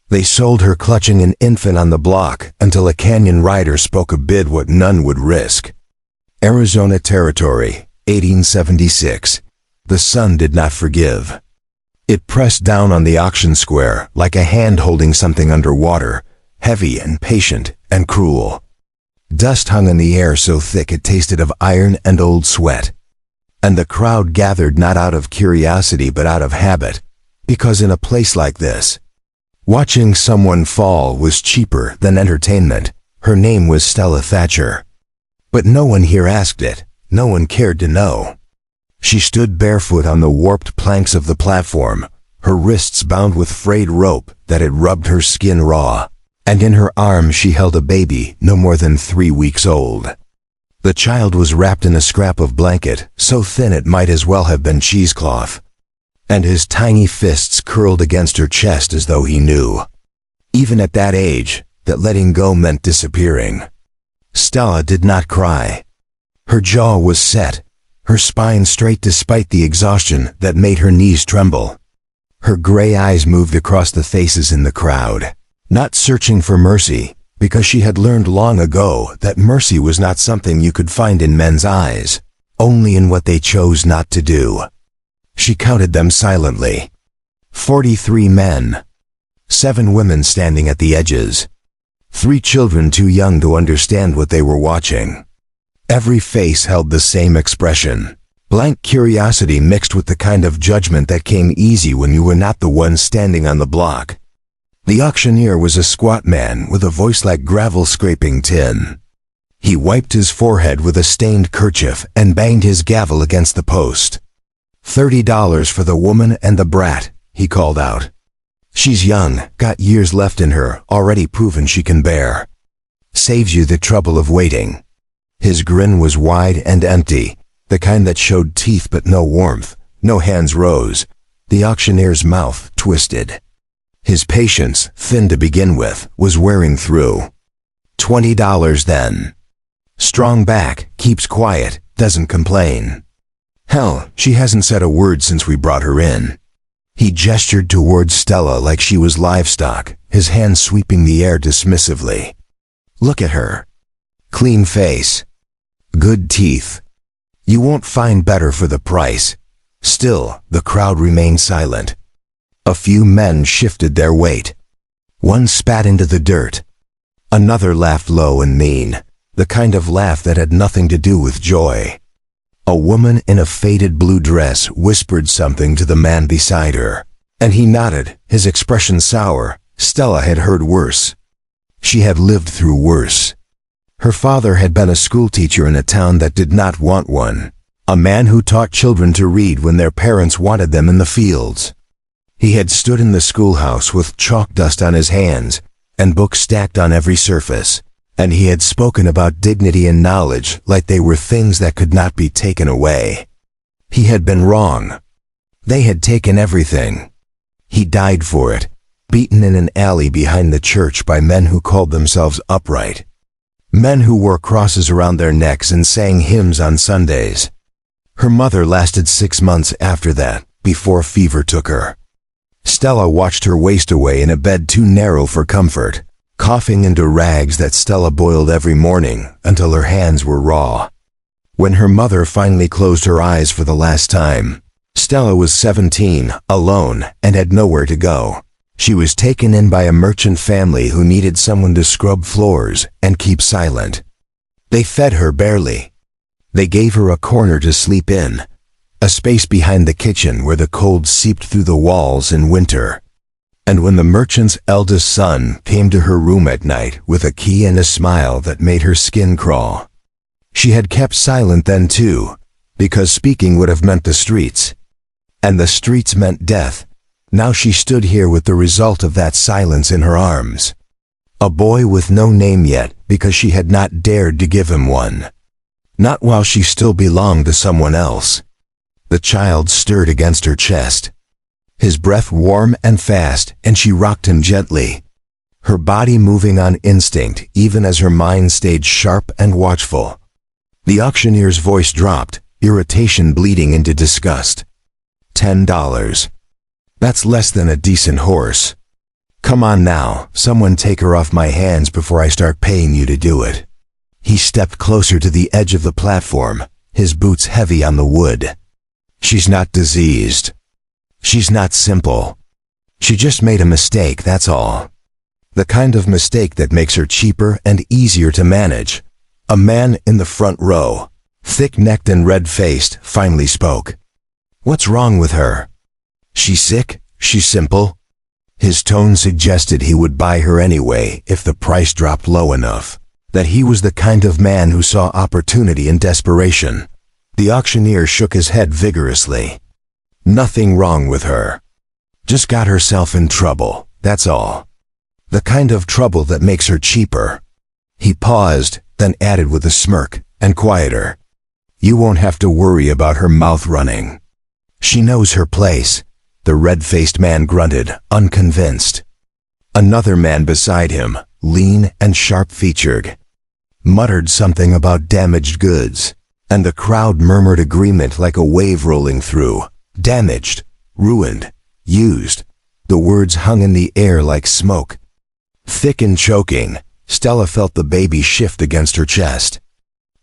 They sold her clutching an infant on the block until a canyon rider spoke a bid what none would risk. Arizona Territory, 1876. The sun did not forgive. It pressed down on the auction square like a hand holding something underwater, heavy and patient and cruel. Dust hung in the air so thick it tasted of iron and old sweat. And the crowd gathered not out of curiosity but out of habit, because in a place like this, watching someone fall was cheaper than entertainment. Her name was Stella Thatcher. But no one here asked it, no one cared to know. She stood barefoot on the warped planks of the platform, her wrists bound with frayed rope that had rubbed her skin raw, and in her arms she held a baby no more than 3 weeks old. The child was wrapped in a scrap of blanket, so thin it might as well have been cheesecloth, and his tiny fists curled against her chest as though he knew, even at that age, that letting go meant disappearing. Stella did not cry. Her jaw was set, her spine straight despite the exhaustion that made her knees tremble. Her gray eyes moved across the faces in the crowd, not searching for mercy, because she had learned long ago that mercy was not something you could find in men's eyes, only in what they chose not to do. She counted them silently. 43 men. 7 women standing at the edges. 3 children too young to understand what they were watching. Every face held the same expression, blank curiosity mixed with the kind of judgment that came easy when you were not the one standing on the block. The auctioneer was a squat man with a voice like gravel scraping tin. He wiped his forehead with a stained kerchief and banged his gavel against the post. $30 for the woman and the brat, he called out. She's young, got years left in her, already proven she can bear. Saves you the trouble of waiting. His grin was wide and empty, the kind that showed teeth but no warmth. No hands rose. The auctioneer's mouth twisted. His patience, thin to begin with, was wearing through. $20 then. Strong back, keeps quiet, doesn't complain. Hell, she hasn't said a word since we brought her in. He gestured towards Stella like she was livestock, his hand sweeping the air dismissively. Look at her. Clean face. Good teeth. You won't find better for the price. Still, the crowd remained silent. A few men shifted their weight. One spat into the dirt. Another laughed low and mean, the kind of laugh that had nothing to do with joy. A woman in a faded blue dress whispered something to the man beside her, and he nodded, his expression sour. Stella had heard worse. She had lived through worse. Her father had been a schoolteacher in a town that did not want one, a man who taught children to read when their parents wanted them in the fields. He had stood in the schoolhouse with chalk dust on his hands and books stacked on every surface, and he had spoken about dignity and knowledge like they were things that could not be taken away. He had been wrong. They had taken everything. He died for it, beaten in an alley behind the church by men who called themselves upright. Men who wore crosses around their necks and sang hymns on Sundays. Her mother lasted 6 months after that, before fever took her. Stella watched her waste away in a bed too narrow for comfort, coughing into rags that Stella boiled every morning until her hands were raw. When her mother finally closed her eyes for the last time, Stella was 17, alone, and had nowhere to go. She was taken in by a merchant family who needed someone to scrub floors and keep silent. They fed her barely. They gave her a corner to sleep in, a space behind the kitchen where the cold seeped through the walls in winter. And when the merchant's eldest son came to her room at night with a key and a smile that made her skin crawl, she had kept silent then too, because speaking would have meant the streets. And the streets meant death. Now she stood here with the result of that silence in her arms. A boy with no name yet because she had not dared to give him one. Not while she still belonged to someone else. The child stirred against her chest. His breath warm and fast, and she rocked him gently, her body moving on instinct even as her mind stayed sharp and watchful. The auctioneer's voice dropped, irritation bleeding into disgust. $10. That's less than a decent horse. Come on now, someone take her off my hands before I start paying you to do it. He stepped closer to the edge of the platform, his boots heavy on the wood. She's not diseased. She's not simple. She just made a mistake, that's all. The kind of mistake that makes her cheaper and easier to manage. A man in the front row, thick-necked and red-faced, finally spoke. What's wrong with her? She's sick? She's simple? His tone suggested he would buy her anyway if the price dropped low enough. That he was the kind of man who saw opportunity in desperation. The auctioneer shook his head vigorously. Nothing wrong with her. Just got herself in trouble, that's all. The kind of trouble that makes her cheaper. He paused, then added with a smirk, and quieter. You won't have to worry about her mouth running. She knows her place. The red-faced man grunted, unconvinced. Another man beside him, lean and sharp-featured, muttered something about damaged goods, and the crowd murmured agreement like a wave rolling through. Damaged, ruined, used. The words hung in the air like smoke. Thick and choking, Stella felt the baby shift against her chest.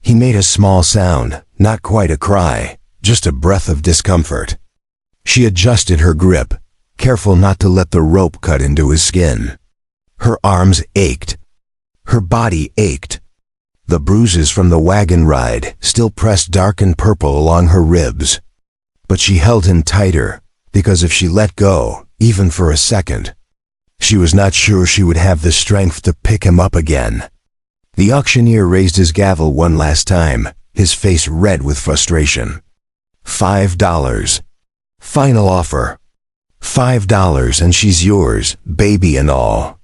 He made a small sound, not quite a cry, just a breath of discomfort. She adjusted her grip, careful not to let the rope cut into his skin. Her arms ached. Her body ached. The bruises from the wagon ride still pressed dark and purple along her ribs. But she held him tighter, because if she let go, even for a second, she was not sure she would have the strength to pick him up again. The auctioneer raised his gavel one last time, his face red with frustration. $5. Final offer. $5 and she's yours, baby and all.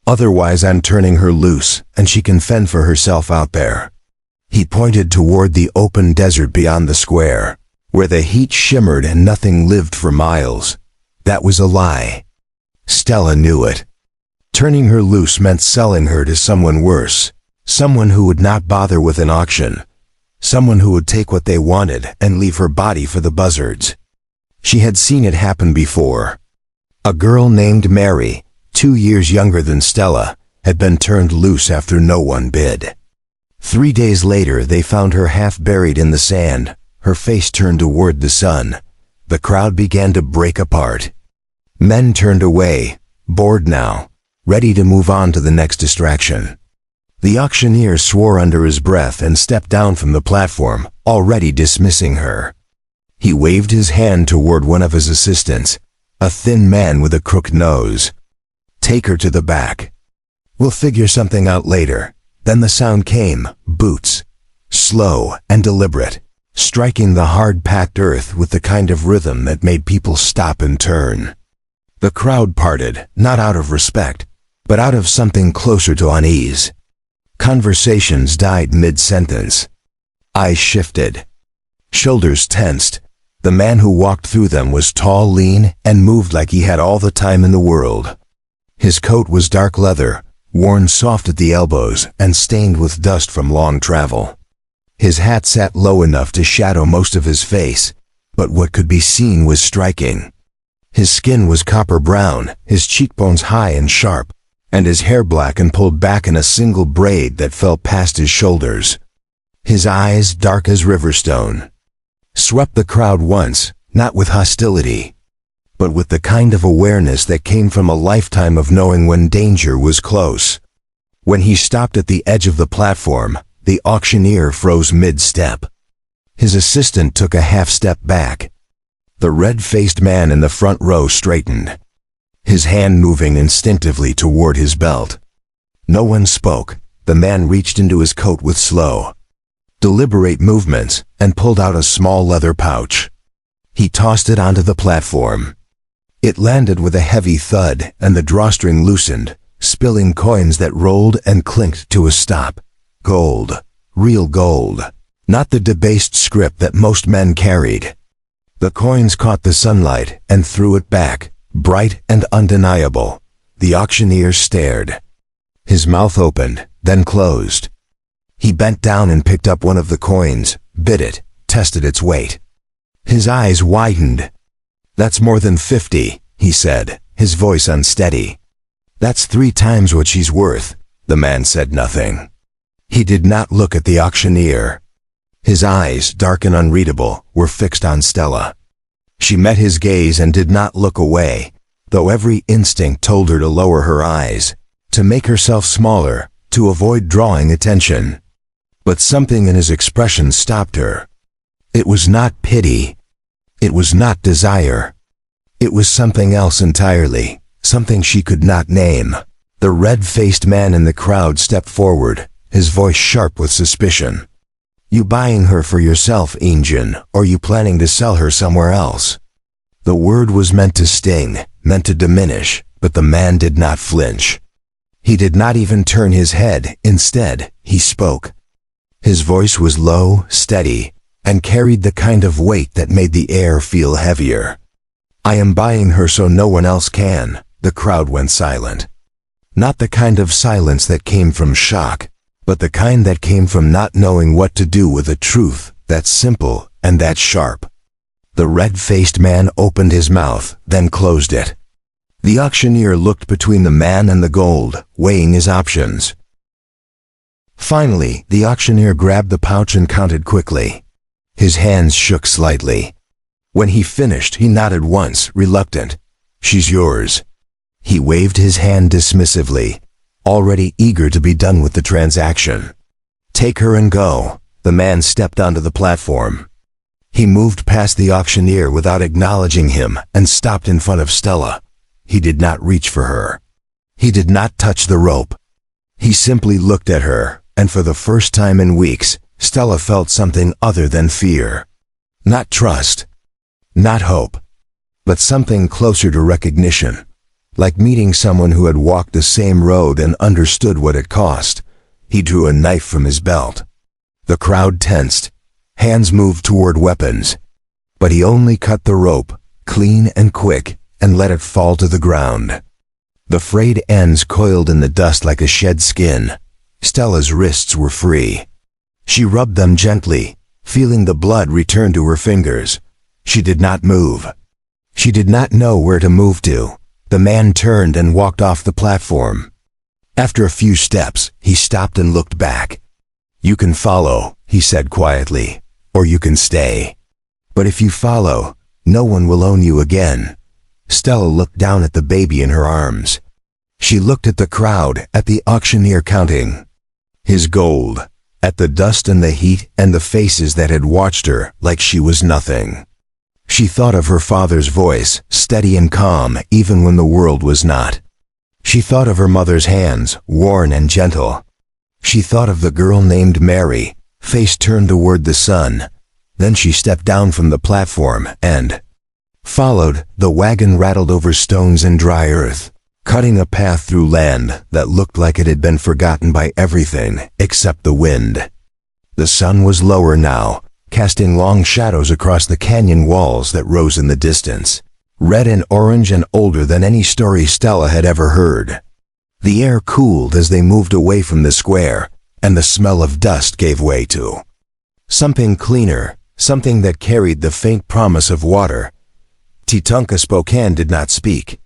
Otherwise I'm turning her loose, and she can fend for herself out there. He pointed toward the open desert beyond the square, where the heat shimmered and nothing lived for miles. That was a lie. Stella knew it. Turning her loose meant selling her to someone worse, someone who would not bother with an auction, someone who would take what they wanted and leave her body for the buzzards. She had seen it happen before. A girl named Mary, 2 years younger than Stella, had been turned loose after no one bid. 3 days later they found her half buried in the sand, her face turned toward the sun. The crowd began to break apart. Men turned away, bored now, ready to move on to the next distraction. The auctioneer swore under his breath and stepped down from the platform, already dismissing her. He waved his hand toward one of his assistants, a thin man with a crooked nose. Take her to the back. We'll figure something out later. Then the sound came, boots, slow and deliberate, striking the hard-packed earth with the kind of rhythm that made people stop and turn. The crowd parted, not out of respect, but out of something closer to unease. Conversations died mid-sentence. Eyes shifted. Shoulders tensed. The man who walked through them was tall, lean, and moved like he had all the time in the world. His coat was dark leather, worn soft at the elbows and stained with dust from long travel. His hat sat low enough to shadow most of his face, but what could be seen was striking. His skin was copper brown, his cheekbones high and sharp, and his hair black and pulled back in a single braid that fell past his shoulders. His eyes, dark as riverstone, swept the crowd once, not with hostility, but with the kind of awareness that came from a lifetime of knowing when danger was close. When he stopped at the edge of the platform, the auctioneer froze mid-step. His assistant took a half-step back. The red-faced man in the front row straightened, his hand moving instinctively toward his belt. No one spoke. The man reached into his coat with slow, deliberate movements and pulled out a small leather pouch. He tossed it onto the platform. It landed with a heavy thud and the drawstring loosened, spilling coins that rolled and clinked to a stop. Gold. Real gold. Not the debased scrip that most men carried. The coins caught the sunlight and threw it back, bright and undeniable. The auctioneer stared. His mouth opened, then closed. He bent down and picked up one of the coins, bit it, tested its weight. His eyes widened. That's more than 50, he said, his voice unsteady. "That's 3 times what she's worth." The man said nothing. He did not look at the auctioneer. His eyes, dark and unreadable, were fixed on Stella. She met his gaze and did not look away, though every instinct told her to lower her eyes, to make herself smaller, to avoid drawing attention. But something in his expression stopped her. It was not pity. It was not desire. It was something else entirely, something she could not name. The red-faced man in the crowd stepped forward, his voice sharp with suspicion. "You buying her for yourself, Injun, or you planning to sell her somewhere else?" The word was meant to sting, meant to diminish, but the man did not flinch. He did not even turn his head. Instead, he spoke. His voice was low, steady, and carried the kind of weight that made the air feel heavier. "I am buying her so no one else can." The crowd went silent. Not the kind of silence that came from shock, but the kind that came from not knowing what to do with a truth that simple and that sharp. The red-faced man opened his mouth, then closed it. The auctioneer looked between the man and the gold, weighing his options. Finally, the auctioneer grabbed the pouch and counted quickly. His hands shook slightly. When he finished, he nodded once, reluctant. "She's yours." He waved his hand dismissively, already eager to be done with the transaction. "Take her and go." The man stepped onto the platform. He moved past the auctioneer without acknowledging him and stopped in front of Stella. He did not reach for her. He did not touch the rope. He simply looked at her, and for the first time in weeks, Stella felt something other than fear. Not trust. Not hope. But something closer to recognition. Like meeting someone who had walked the same road and understood what it cost. He drew a knife from his belt. The crowd tensed. Hands moved toward weapons. But he only cut the rope, clean and quick, and let it fall to the ground. The frayed ends coiled in the dust like a shed skin. Stella's wrists were free. She rubbed them gently, feeling the blood return to her fingers. She did not move. She did not know where to move to. The man turned and walked off the platform. After a few steps, he stopped and looked back. "You can follow," he said quietly, "or you can stay. But if you follow, no one will own you again." Stella looked down at the baby in her arms. She looked at the crowd, at the auctioneer counting. His gold, at the dust and the heat and the faces that had watched her like she was nothing. She thought of her father's voice, steady and calm even when the world was not. She thought of her mother's hands, worn and gentle. She thought of the girl named Mary, face turned toward the sun. Then she stepped down from the platform and followed. The wagon rattled over stones and dry earth, cutting a path through land that looked like it had been forgotten by everything except the wind. The sun was lower now, casting long shadows across the canyon walls that rose in the distance, red and orange and older than any story Stella had ever heard. The air cooled as they moved away from the square, and the smell of dust gave way to something cleaner, something that carried the faint promise of water. Titunka Spokane did not speak.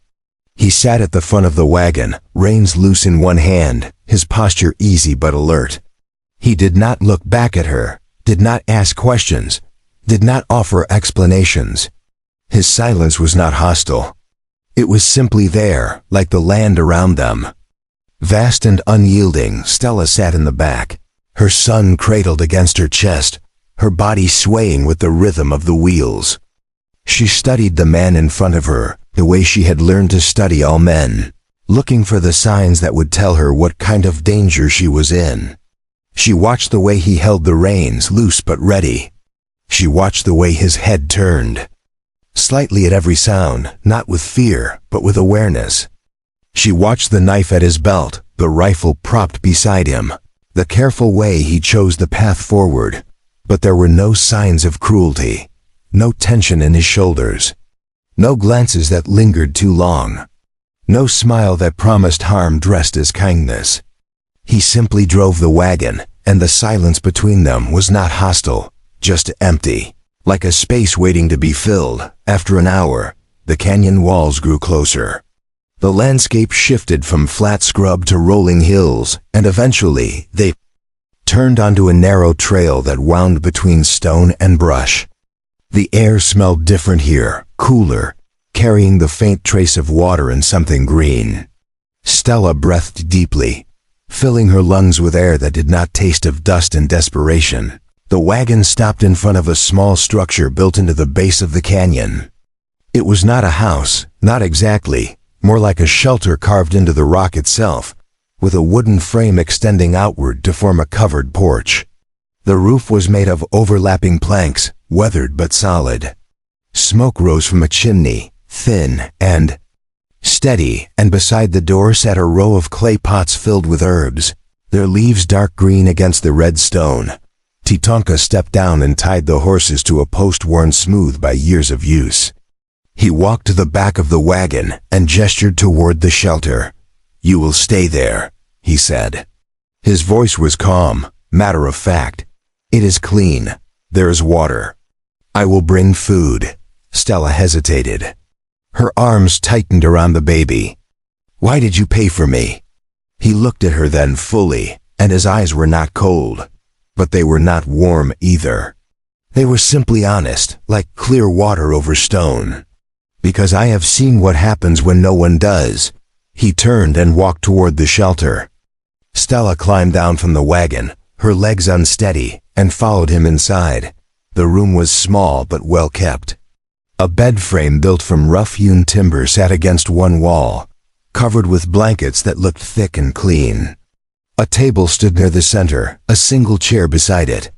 He sat at the front of the wagon, reins loose in one hand, his posture easy but alert. He did not look back at her, did not ask questions, did not offer explanations. His silence was not hostile. It was simply there, like the land around them. Vast and unyielding, Stella sat in the back, her son cradled against her chest, her body swaying with the rhythm of the wheels. She studied the man in front of her, the way she had learned to study all men, looking for the signs that would tell her what kind of danger she was in. She watched the way he held the reins, loose but ready. She watched the way his head turned, slightly at every sound, not with fear, but with awareness. She watched the knife at his belt, the rifle propped beside him, the careful way he chose the path forward. But there were no signs of cruelty, no tension in his shoulders, no glances that lingered too long, no smile that promised harm dressed as kindness. He simply drove the wagon, and the silence between them was not hostile, just empty, like a space waiting to be filled. After an hour, the canyon walls grew closer. The landscape shifted from flat scrub to rolling hills, and eventually they turned onto a narrow trail that wound between stone and brush. The air smelled different here, cooler, carrying the faint trace of water and something green. Stella breathed deeply, filling her lungs with air that did not taste of dust and desperation. The wagon stopped in front of a small structure built into the base of the canyon. It was not a house, not exactly, more like a shelter carved into the rock itself, with a wooden frame extending outward to form a covered porch. The roof was made of overlapping planks, weathered but solid. Smoke rose from a chimney, thin and steady, and beside the door sat a row of clay pots filled with herbs, their leaves dark green against the red stone. Titonka stepped down and tied the horses to a post worn smooth by years of use. He walked to the back of the wagon and gestured toward the shelter. "You will stay there," he said. His voice was calm, matter of fact. "It is clean. There is water. I will bring food." Stella hesitated. Her arms tightened around the baby. "Why did you pay for me?" He looked at her then fully, and his eyes were not cold, but they were not warm either. They were simply honest, like clear water over stone. "Because I have seen what happens when no one does." He turned and walked toward the shelter. Stella climbed down from the wagon, her legs unsteady, and followed him inside. The room was small but well kept. A bed frame built from rough-hewn timber sat against one wall, covered with blankets that looked thick and clean. A table stood near the center, a single chair beside it.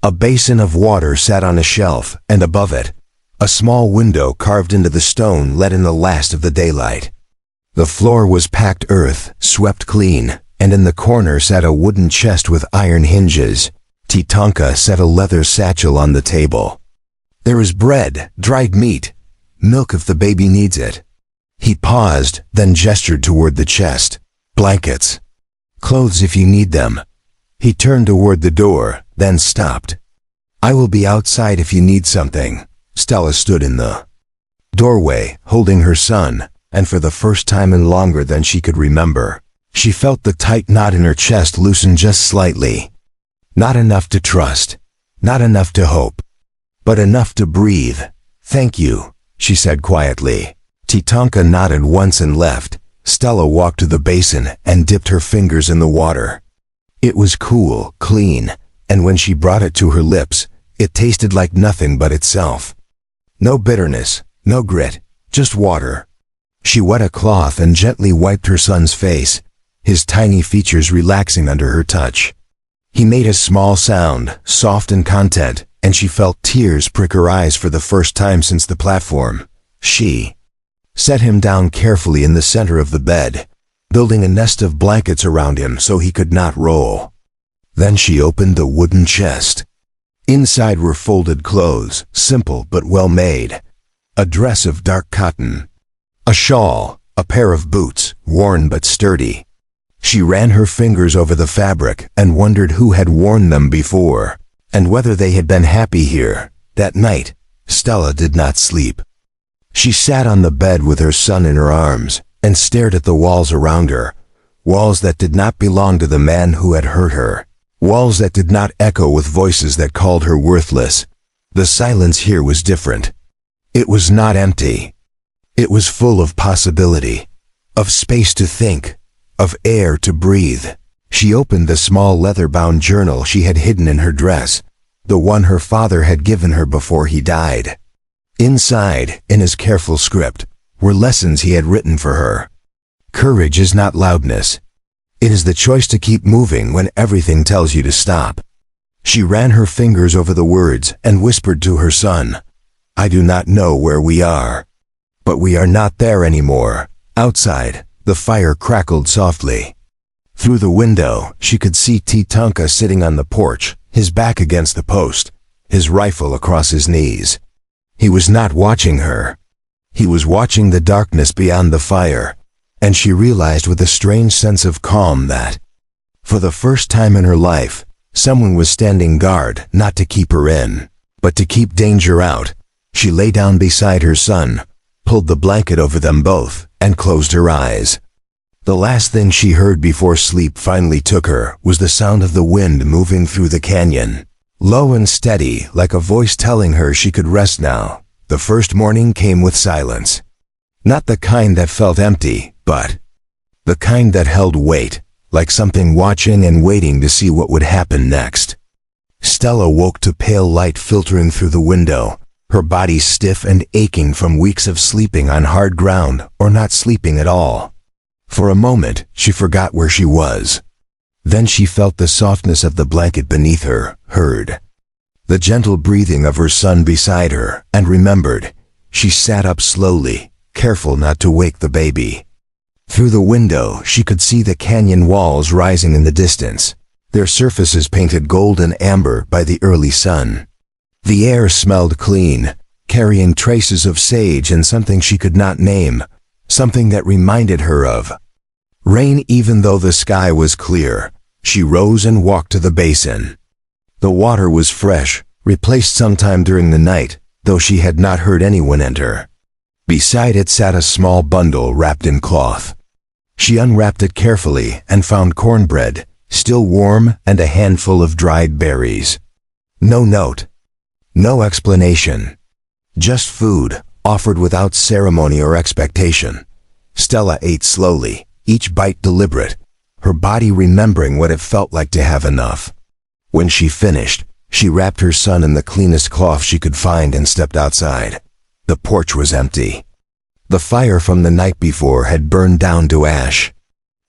A basin of water sat on a shelf, and above it, a small window carved into the stone let in the last of the daylight. The floor was packed earth, swept clean, and in the corner sat a wooden chest with iron hinges. Titonka set a leather satchel on the table. "There is bread, dried meat, milk if the baby needs it." He paused, then gestured toward the chest. "Blankets. Clothes if you need them." He turned toward the door, then stopped. "I will be outside if you need something." Stella stood in the doorway, holding her son, and for the first time in longer than she could remember, she felt the tight knot in her chest loosen just slightly. Not enough to trust, not enough to hope, but enough to breathe. "Thank you," she said quietly. Titonka nodded once and left. Stella walked to the basin and dipped her fingers in the water. It was cool, clean, and when she brought it to her lips, it tasted like nothing but itself. No bitterness, no grit, just water. She wet a cloth and gently wiped her son's face, his tiny features relaxing under her touch. He made a small sound, soft and content, and she felt tears prick her eyes for the first time since the platform. She set him down carefully in the center of the bed, building a nest of blankets around him so he could not roll. Then she opened the wooden chest. Inside were folded clothes, simple but well made. A dress of dark cotton, a shawl, a pair of boots, worn but sturdy. She ran her fingers over the fabric and wondered who had worn them before, and whether they had been happy here. That night, Stella did not sleep. She sat on the bed with her son in her arms and stared at the walls around her, walls that did not belong to the man who had hurt her, walls that did not echo with voices that called her worthless. The silence here was different. It was not empty. It was full of possibility, of space to think, of air to breathe. She opened the small leather-bound journal she had hidden in her dress, the one her father had given her before he died. Inside, in his careful script, were lessons he had written for her. Courage is not loudness. It is the choice to keep moving when everything tells you to stop. She ran her fingers over the words and whispered to her son, "I do not know where we are. But we are not there anymore." Outside, the fire crackled softly. Through the window, she could see Titonka sitting on the porch, his back against the post, his rifle across his knees. He was not watching her. He was watching the darkness beyond the fire, and she realized with a strange sense of calm that, for the first time in her life, someone was standing guard not to keep her in, but to keep danger out. She lay down beside her son, pulled the blanket over them both, and closed her eyes. The last thing she heard before sleep finally took her was the sound of the wind moving through the canyon. Low and steady, like a voice telling her she could rest now. The first morning came with silence. Not the kind that felt empty, but the kind that held weight, like something watching and waiting to see what would happen next. Stella woke to pale light filtering through the window, her body stiff and aching from weeks of sleeping on hard ground or not sleeping at all. For a moment, she forgot where she was. Then she felt the softness of the blanket beneath her, heard the gentle breathing of her son beside her, and remembered. She sat up slowly, careful not to wake the baby. Through the window, she could see the canyon walls rising in the distance, their surfaces painted gold and amber by the early sun. The air smelled clean, carrying traces of sage and something she could not name, something that reminded her of rain. Even though the sky was clear, she rose and walked to the basin. The water was fresh, replaced sometime during the night, though she had not heard anyone enter. Beside it sat a small bundle wrapped in cloth. She unwrapped it carefully and found cornbread, still warm, and a handful of dried berries. No note. No explanation. Just food, offered without ceremony or expectation. Stella ate slowly, each bite deliberate, her body remembering what it felt like to have enough. When she finished, she wrapped her son in the cleanest cloth she could find and stepped outside. The porch was empty. The fire from the night before had burned down to ash.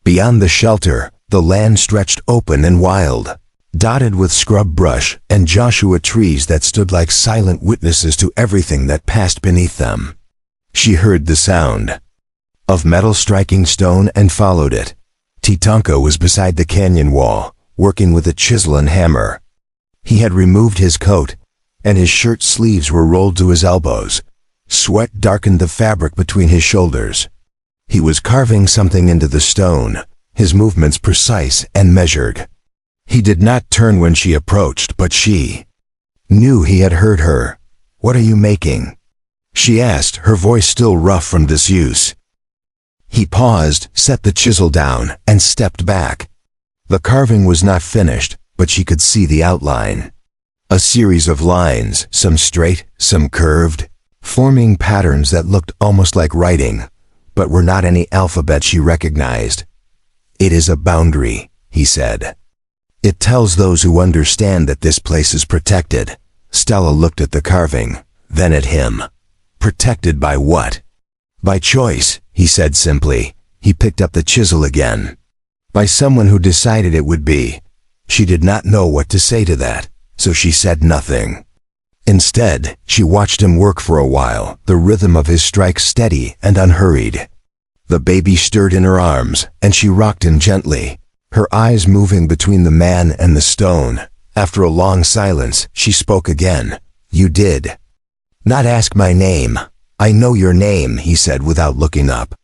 Beyond the shelter, the land stretched open and wild, dotted with scrub brush and Joshua trees that stood like silent witnesses to everything that passed beneath them. She heard the sound of metal striking stone and followed it. Tatanka was beside the canyon wall, working with a chisel and hammer. He had removed his coat, and his shirt sleeves were rolled to his elbows. Sweat darkened the fabric between his shoulders. He was carving something into the stone, his movements precise and measured. He did not turn when she approached, but she knew he had heard her. "What are you making?" she asked, her voice still rough from disuse. He paused, set the chisel down, and stepped back. The carving was not finished, but she could see the outline. A series of lines, some straight, some curved, forming patterns that looked almost like writing, but were not any alphabet she recognized. "It is a boundary," he said. "It tells those who understand that this place is protected." Stella looked at the carving, then at him. Protected by what? "By choice," he said simply. He picked up the chisel again. "By someone who decided it would be." She did not know what to say to that, so she said nothing. Instead, she watched him work for a while, the rhythm of his strikes steady and unhurried. The baby stirred in her arms, and she rocked him gently, her eyes moving between the man and the stone. After a long silence, she spoke again. "You did not ask my name." "I know your name," he said without looking up.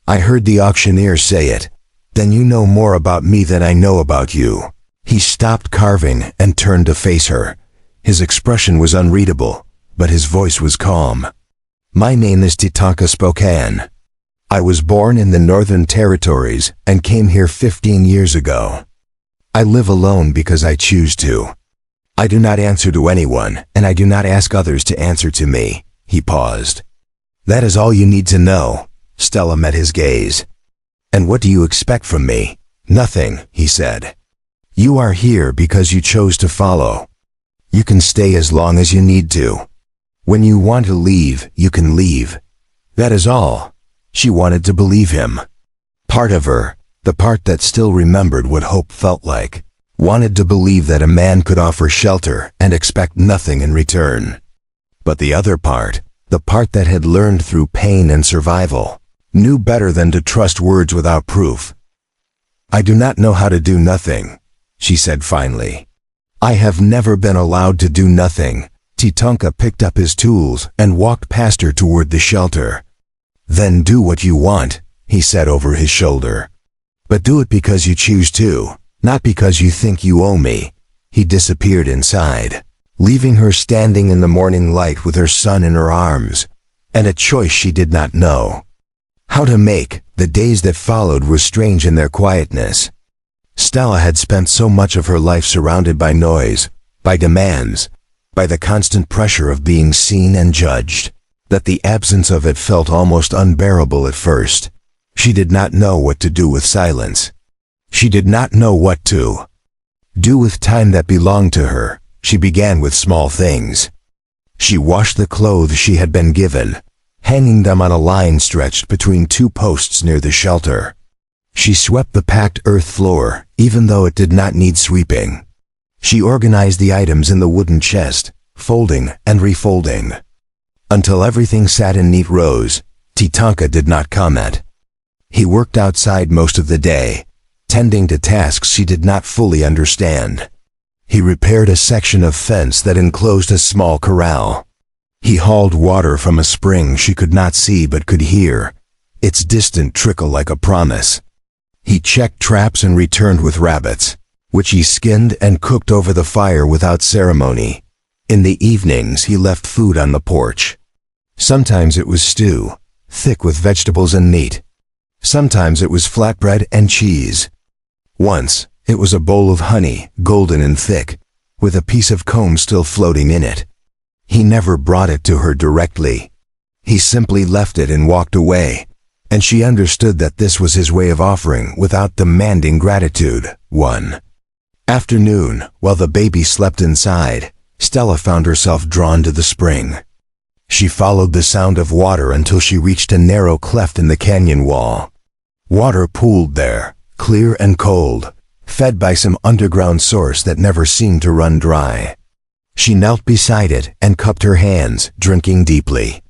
"I heard the auctioneer say it." "Then you know more about me than I know about you." He stopped carving and turned to face her. His expression was unreadable, but his voice was calm. "My name is Tatanka Spokane. I was born in the Northern Territories and came here 15 years ago. I live alone because I choose to. I do not answer to anyone, and I do not ask others to answer to me." He paused. "That is all you need to know." Stella met his gaze. "And what do you expect from me?" "Nothing," he said. "You are here because you chose to follow. You can stay as long as you need to. When you want to leave, you can leave. That is all." She wanted to believe him. Part of her, the part that still remembered what hope felt like, wanted to believe that a man could offer shelter and expect nothing in return. But the other part, the part that had learned through pain and survival, knew better than to trust words without proof. "I do not know how to do nothing," she said finally. "I have never been allowed to do nothing." Tatanka picked up his tools and walked past her toward the shelter. "Then do what you want," he said over his shoulder. "But do it because you choose to, not because you think you owe me." He disappeared inside, leaving her standing in the morning light with her son in her arms, and a choice she did not know. How to make. The days that followed were strange in their quietness. Stella had spent so much of her life surrounded by noise, by demands, by the constant pressure of being seen and judged, that the absence of it felt almost unbearable at first. She did not know what to do with silence. She did not know what to do with time that belonged to her. She began with small things. She washed the clothes she had been given, hanging them on a line stretched between two posts near the shelter. She swept the packed earth floor, even though it did not need sweeping. She organized the items in the wooden chest, folding and refolding, until everything sat in neat rows. Titanka did not comment. He worked outside most of the day, tending to tasks she did not fully understand. He repaired a section of fence that enclosed a small corral. He hauled water from a spring she could not see but could hear, its distant trickle like a promise. He checked traps and returned with rabbits, which he skinned and cooked over the fire without ceremony. In the evenings he left food on the porch. Sometimes it was stew, thick with vegetables and meat. Sometimes it was flatbread and cheese. Once, it was a bowl of honey, golden and thick, with a piece of comb still floating in it. He never brought it to her directly. He simply left it and walked away, and she understood that this was his way of offering without demanding gratitude. One afternoon, while the baby slept inside, Stella found herself drawn to the spring. She followed the sound of water until she reached a narrow cleft in the canyon wall. Water pooled there, clear and cold, fed by some underground source that never seemed to run dry. She knelt beside it and cupped her hands, drinking deeply.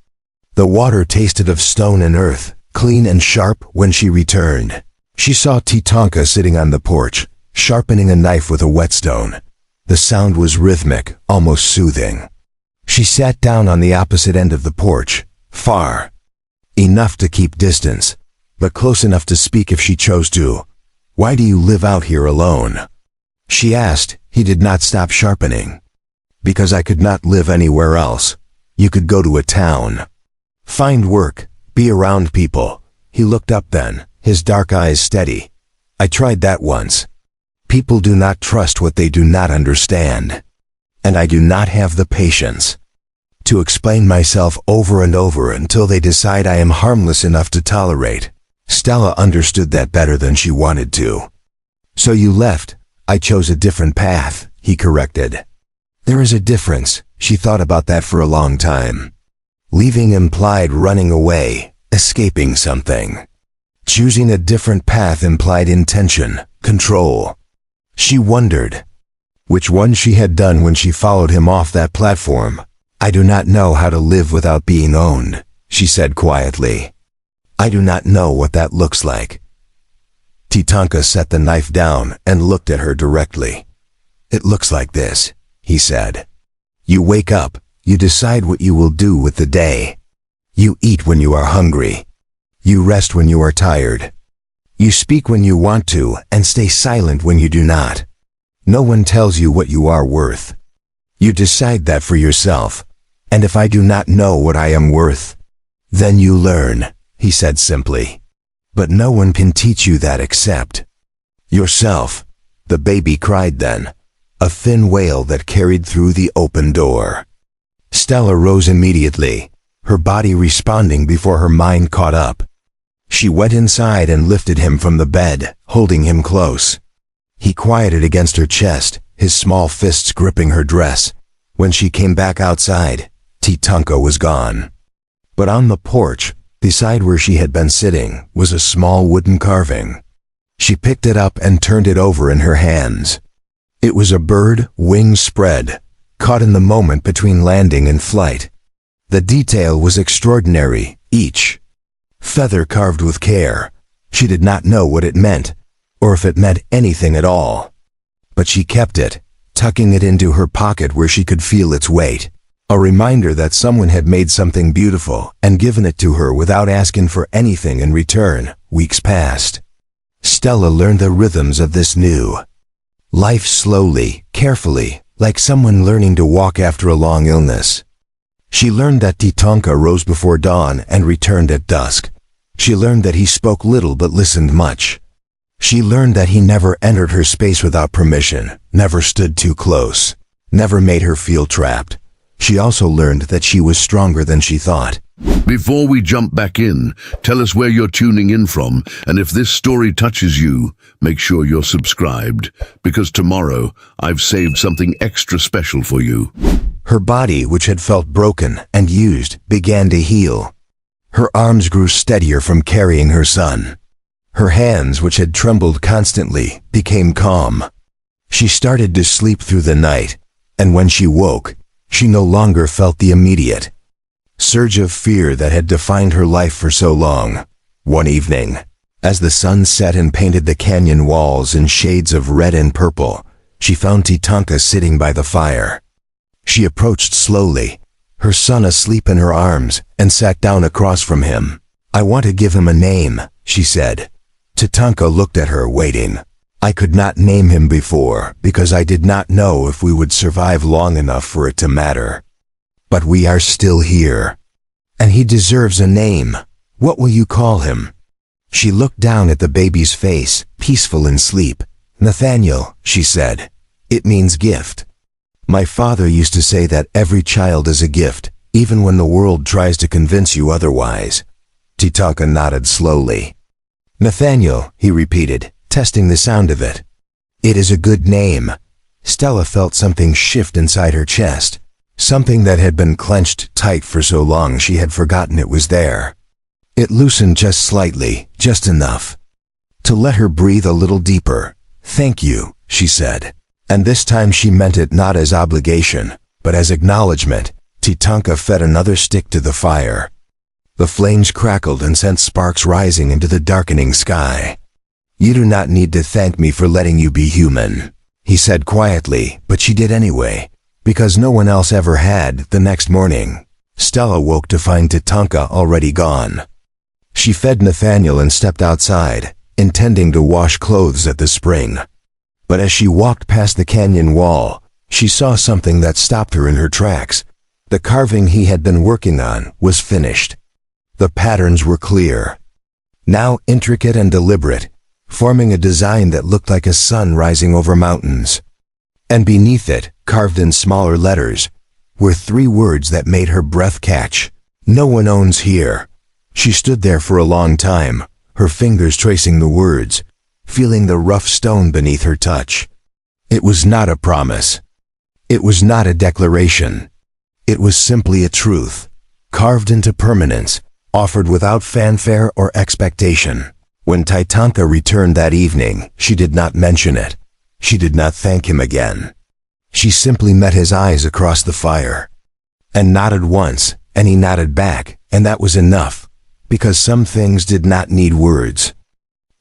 The water tasted of stone and earth, clean and sharp. When she returned, she saw Titanka sitting on the porch, sharpening a knife with a whetstone. The sound was rhythmic, almost soothing. She sat down on the opposite end of the porch, far enough to keep distance, but close enough to speak if she chose to. "Why do you live out here alone?" she asked. He did not stop sharpening. "Because I could not live anywhere else. You could go to a town, find work, be around people." He looked up then, his dark eyes steady. "I tried that once. People do not trust what they do not understand. And I do not have the patience to explain myself over and over until they decide I am harmless enough to tolerate." Stella understood that better than she wanted to. "So you left." "I chose a different path," he corrected. There is a difference. She thought about that for a long time. Leaving implied running away, escaping something. Choosing a different path implied intention, control. She wondered which one she had done when she followed him off that platform. "I do not know how to live without being owned," she said quietly. "I do not know what that looks like." Titanka set the knife down and looked at her directly. "It looks like this," he said. "You wake up, you decide what you will do with the day. You eat when you are hungry. You rest when you are tired. You speak when you want to and stay silent when you do not. No one tells you what you are worth. You decide that for yourself. And if I do not know what I am worth, then you learn," he said simply. "But no one can teach you that except yourself." The baby cried then, a thin wail that carried through the open door. Stella rose immediately, her body responding before her mind caught up. She went inside and lifted him from the bed, holding him close. He quieted against her chest, his small fists gripping her dress. When she came back outside, Titanka was gone. But on the porch, beside where she had been sitting, was a small wooden carving. She picked it up and turned it over in her hands. It was a bird, wings spread, caught in the moment between landing and flight. The detail was extraordinary, each feather carved with care. She did not know what it meant, or if it meant anything at all. But she kept it, tucking it into her pocket where she could feel its weight. A reminder that someone had made something beautiful and given it to her without asking for anything in return. Weeks passed. Stella learned the rhythms of this new life slowly, carefully, like someone learning to walk after a long illness. She learned that Titanka rose before dawn and returned at dusk. She learned that he spoke little but listened much. She learned that he never entered her space without permission, never stood too close, never made her feel trapped. She also learned that she was stronger than she thought. Before we jump back in, tell us where you're tuning in from, and if this story touches you, make sure you're subscribed, because tomorrow I've saved something extra special for you. Her body, which had felt broken and used, began to heal. Her arms grew steadier from carrying her son. Her hands, which had trembled constantly, became calm. She started to sleep through the night, and when she woke, she no longer felt the immediate surge of fear that had defined her life for so long. One evening, as the sun set and painted the canyon walls in shades of red and purple, she found Tatanka sitting by the fire. She approached slowly, her son asleep in her arms, and sat down across from him. "I want to give him a name," she said. Tatanka looked at her, waiting. "I could not name him before because I did not know if we would survive long enough for it to matter. But we are still here. And he deserves a name. What will you call him?" She looked down at the baby's face, peaceful in sleep. "Nathaniel," she said. "It means gift. My father used to say that every child is a gift, even when the world tries to convince you otherwise." Tatanka nodded slowly. "Nathaniel," he repeated, testing the sound of it. "It is a good name." Stella felt something shift inside her chest, something that had been clenched tight for so long she had forgotten it was there. It loosened just slightly, just enough to let her breathe a little deeper. "Thank you," she said. And this time she meant it not as obligation, but as acknowledgement. Tatanka fed another stick to the fire. The flames crackled and sent sparks rising into the darkening sky. "You do not need to thank me for letting you be human," he said quietly, but she did anyway, because no one else ever had. The next morning, Stella woke to find Tatanka already gone. She fed Nathaniel and stepped outside, intending to wash clothes at the spring. But as she walked past the canyon wall, she saw something that stopped her in her tracks. The carving he had been working on was finished. The patterns were clear, now intricate and deliberate, forming a design that looked like a sun rising over mountains. And beneath it, carved in smaller letters, were 3 words that made her breath catch. "No one owns here." She stood there for a long time, her fingers tracing the words, feeling the rough stone beneath her touch. It was not a promise. It was not a declaration. It was simply a truth, carved into permanence, offered without fanfare or expectation. When Tatanka returned that evening, she did not mention it. She did not thank him again. She simply met his eyes across the fire, and nodded once, and he nodded back, and that was enough, because some things did not need words.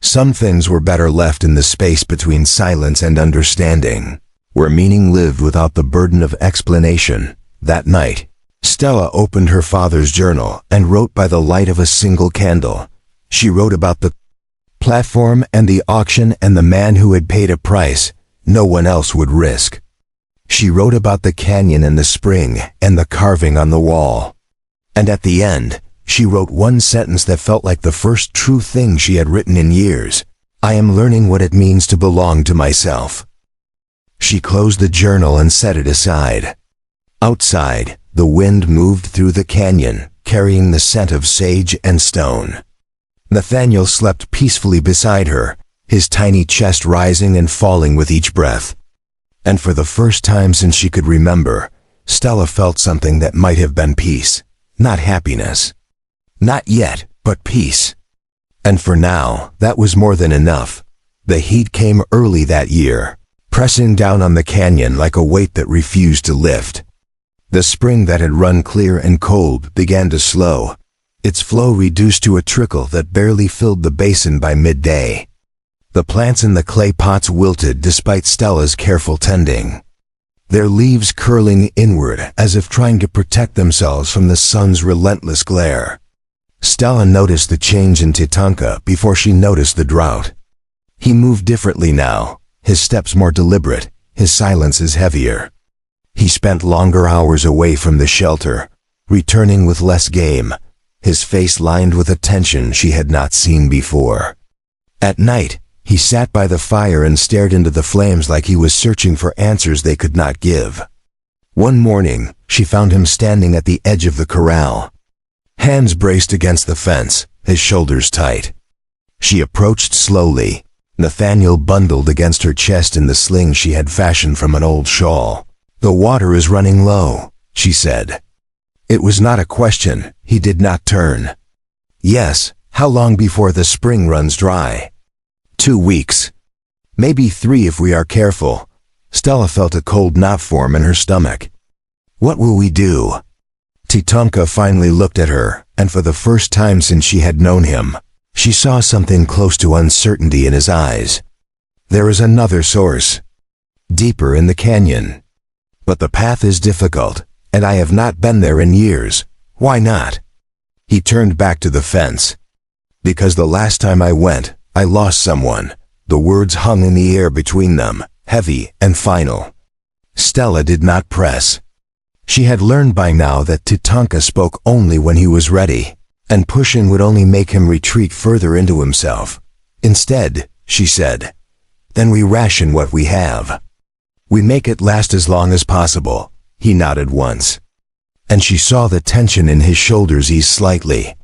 Some things were better left in the space between silence and understanding, where meaning lived without the burden of explanation. That night, Stella opened her father's journal and wrote by the light of a single candle. She wrote about the platform and the auction and the man who had paid a price no one else would risk. She wrote about the canyon and the spring and the carving on the wall. And at the end, she wrote one sentence that felt like the first true thing she had written in years. "I am learning what it means to belong to myself." She closed the journal and set it aside. Outside, the wind moved through the canyon, carrying the scent of sage and stone. Nathaniel slept peacefully beside her, his tiny chest rising and falling with each breath. And for the first time since she could remember, Stella felt something that might have been peace, not happiness. Not yet, but peace. And for now, that was more than enough. The heat came early that year, pressing down on the canyon like a weight that refused to lift. The spring that had run clear and cold began to slow, its flow reduced to a trickle that barely filled the basin by midday. The plants in the clay pots wilted despite Stella's careful tending, their leaves curling inward as if trying to protect themselves from the sun's relentless glare. Stella noticed the change in Tatanka before she noticed the drought. He moved differently now, his steps more deliberate, his silences heavier. He spent longer hours away from the shelter, returning with less game, his face lined with a tension she had not seen before. At night, he sat by the fire and stared into the flames like he was searching for answers they could not give. One morning, she found him standing at the edge of the corral, hands braced against the fence, his shoulders tight. She approached slowly, Nathaniel bundled against her chest in the sling she had fashioned from an old shawl. "The water is running low," she said. It was not a question. He did not turn. "Yes, how long before the spring runs dry?" 2 weeks. Maybe 3 if we are careful. Stella felt a cold knot form in her stomach. "What will we do?" Titonka finally looked at her, and for the first time since she had known him, she saw something close to uncertainty in his eyes. "There is another source, deeper in the canyon. But the path is difficult, and I have not been there in years. Why not?" He turned back to the fence. "Because the last time I went, I lost someone." The words hung in the air between them, heavy and final. Stella did not press. She had learned by now that Titonka spoke only when he was ready, and pushing would only make him retreat further into himself. Instead, she said, "Then we ration what we have. We make it last as long as possible." He nodded once, and she saw the tension in his shoulders ease slightly,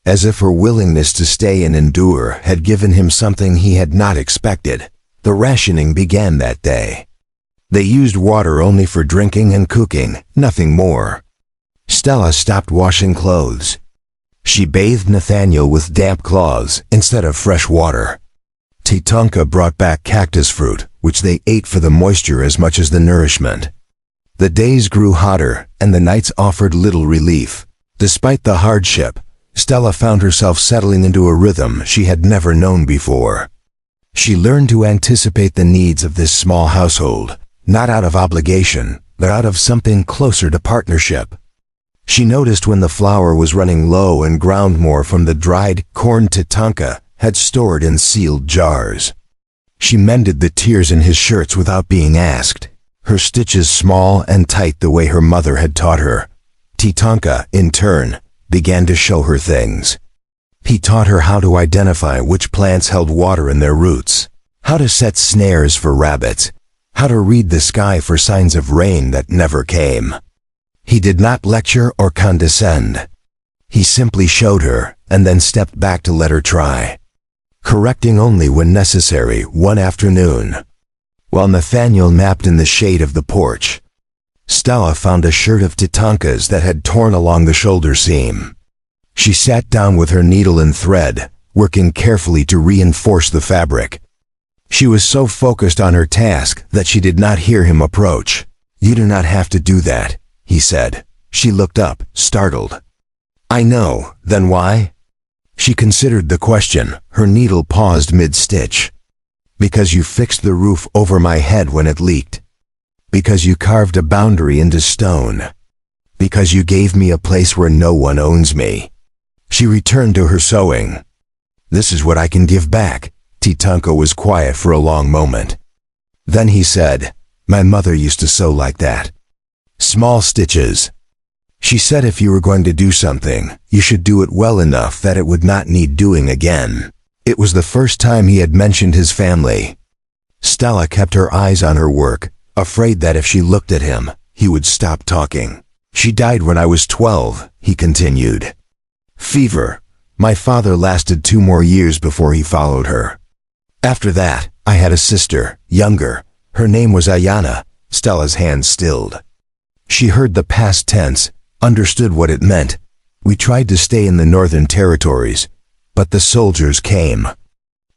as if her willingness to stay and endure had given him something he had not expected. The rationing began that day. They used water only for drinking and cooking, nothing more. Stella stopped washing clothes. She bathed Nathaniel with damp cloths instead of fresh water. Titonka brought back cactus fruit, which they ate for the moisture as much as the nourishment. The days grew hotter, and the nights offered little relief. Despite the hardship, Stella found herself settling into a rhythm she had never known before. She learned to anticipate the needs of this small household, not out of obligation, but out of something closer to partnership. She noticed when the flour was running low and ground more from the dried corn Titonka had stored in sealed jars. She mended the tears in his shirts without being asked, her stitches small and tight the way her mother had taught her. Titonka, in turn, began to show her things. He taught her how to identify which plants held water in their roots, how to set snares for rabbits, how to read the sky for signs of rain that never came. He did not lecture or condescend. He simply showed her, and then stepped back to let her try, correcting only when necessary. One afternoon, while Nathaniel napped in the shade of the porch, Stella found a shirt of Titonka's that had torn along the shoulder seam. She sat down with her needle and thread, working carefully to reinforce the fabric. She was so focused on her task that she did not hear him approach. "You do not have to do that," he said. She looked up, startled. "I know, then why?" She considered the question, her needle paused mid-stitch. "Because you fixed the roof over my head when it leaked. Because you carved a boundary into stone. Because you gave me a place where no one owns me." She returned to her sewing. "This is what I can give back." Titonka was quiet for a long moment. Then he said, "My mother used to sew like that. Small stitches. She said if you were going to do something, you should do it well enough that it would not need doing again." It was the first time he had mentioned his family. Stella kept her eyes on her work, afraid that if she looked at him, he would stop talking. "She died when I was 12, he continued. "Fever. My father lasted 2 more years before he followed her. After that, I had a sister, younger. Her name was Ayana." Stella's hand stilled. She heard the past tense, understood what it meant. "We tried to stay in the Northern Territories, but the soldiers came.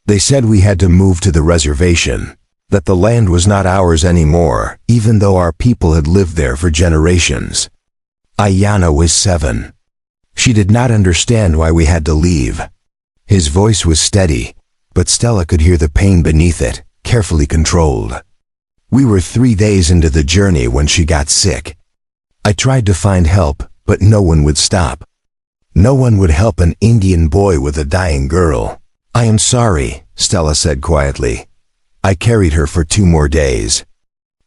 They said we had to move to the reservation, that the land was not ours anymore, even though our people had lived there for generations. Ayana was 7. She did not understand why we had to leave." His voice was steady, but Stella could hear the pain beneath it, carefully controlled. "We were 3 days into the journey when she got sick. I tried to find help, but no one would stop. No one would help an Indian boy with a dying girl. I am sorry," Stella said quietly. "I carried her for 2 more days.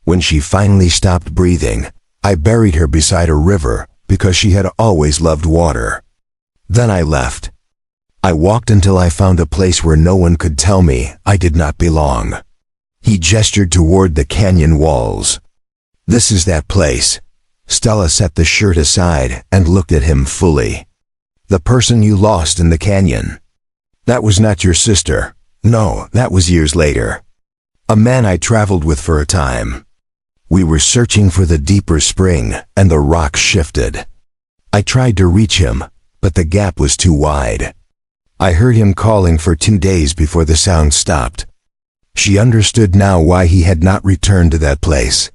When she finally stopped breathing, I buried her beside a river because she had always loved water. Then I left. I walked until I found a place where no one could tell me I did not belong. He gestured toward the canyon walls. This is that place. Stella set the shirt aside and looked at him fully. The person you lost in the canyon. That was not your sister. No, that was years later. A man I traveled with for a time. We were searching for the deeper spring, and the rocks shifted. I tried to reach him, but the gap was too wide. I heard him calling for 2 days before the sound stopped. She understood now why he had not returned to that place.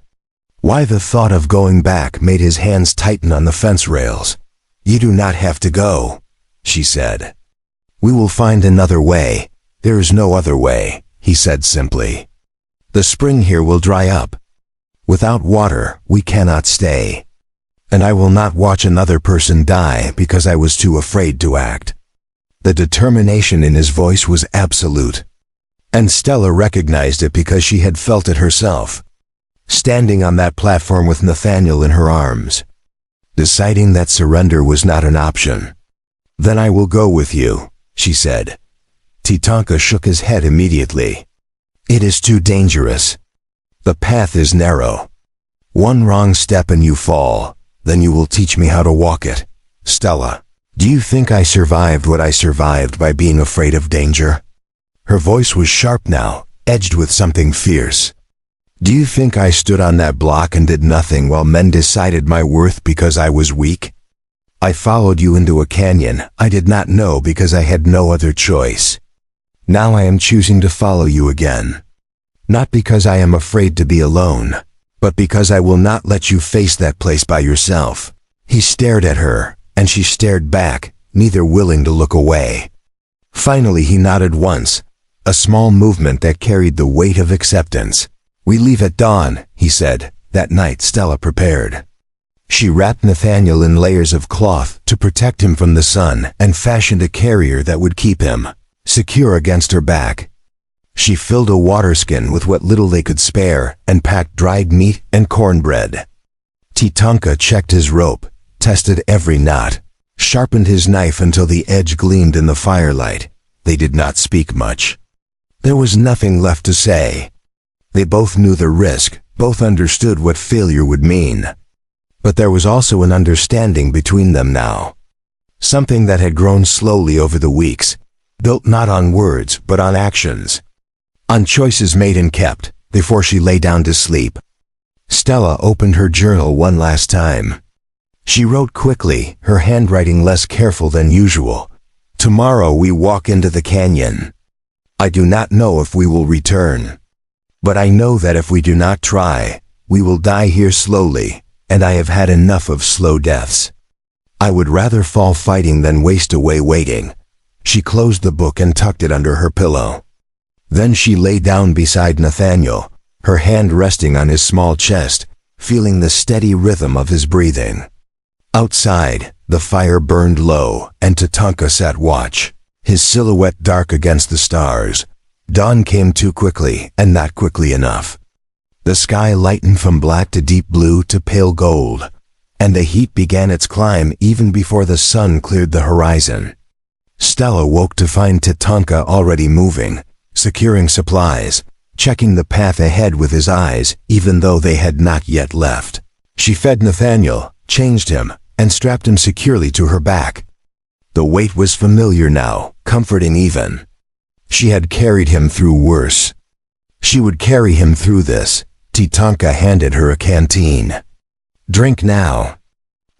Why the thought of going back made his hands tighten on the fence rails. You do not have to go, she said. We will find another way. There is no other way, he said simply. The spring here will dry up. Without water, we cannot stay. And I will not watch another person die because I was too afraid to act. The determination in his voice was absolute. And Stella recognized it because she had felt it herself. Standing on that platform with Nathaniel in her arms. Deciding that surrender was not an option. Then I will go with you, she said. Tatanka shook his head immediately. It is too dangerous. The path is narrow. One wrong step and you fall, then you will teach me how to walk it. Stella, do you think I survived what I survived by being afraid of danger? Her voice was sharp now, edged with something fierce. Do you think I stood on that block and did nothing while men decided my worth because I was weak? I followed you into a canyon I did not know because I had no other choice. Now I am choosing to follow you again. Not because I am afraid to be alone, but because I will not let you face that place by yourself. He stared at her, and she stared back, neither willing to look away. Finally he nodded once, a small movement that carried the weight of acceptance. We leave at dawn, he said. That night Stella prepared. She wrapped Nathaniel in layers of cloth to protect him from the sun and fashioned a carrier that would keep him secure against her back. She filled a water skin with what little they could spare and packed dried meat and cornbread. Tatanka checked his rope, tested every knot, sharpened his knife until the edge gleamed in the firelight. They did not speak much. There was nothing left to say. They both knew the risk, both understood what failure would mean. But there was also an understanding between them now. Something that had grown slowly over the weeks, built not on words but on actions. On choices made and kept, before she lay down to sleep. Stella opened her journal one last time. She wrote quickly, her handwriting less careful than usual. Tomorrow we walk into the canyon. I do not know if we will return. But I know that if we do not try, we will die here slowly, and I have had enough of slow deaths. I would rather fall fighting than waste away waiting. She closed the book and tucked it under her pillow. Then she lay down beside Nathaniel, her hand resting on his small chest, feeling the steady rhythm of his breathing. Outside, the fire burned low, and Tatanka sat watch, his silhouette dark against the stars. Dawn came too quickly, and not quickly enough. The sky lightened from black to deep blue to pale gold, and the heat began its climb even before the sun cleared the horizon. Stella woke to find Tatanka already moving, securing supplies, checking the path ahead with his eyes, even though they had not yet left. She fed Nathaniel, changed him, and strapped him securely to her back. The weight was familiar now, comforting even. She had carried him through worse. She would carry him through this. Tatanka handed her a canteen. Drink now.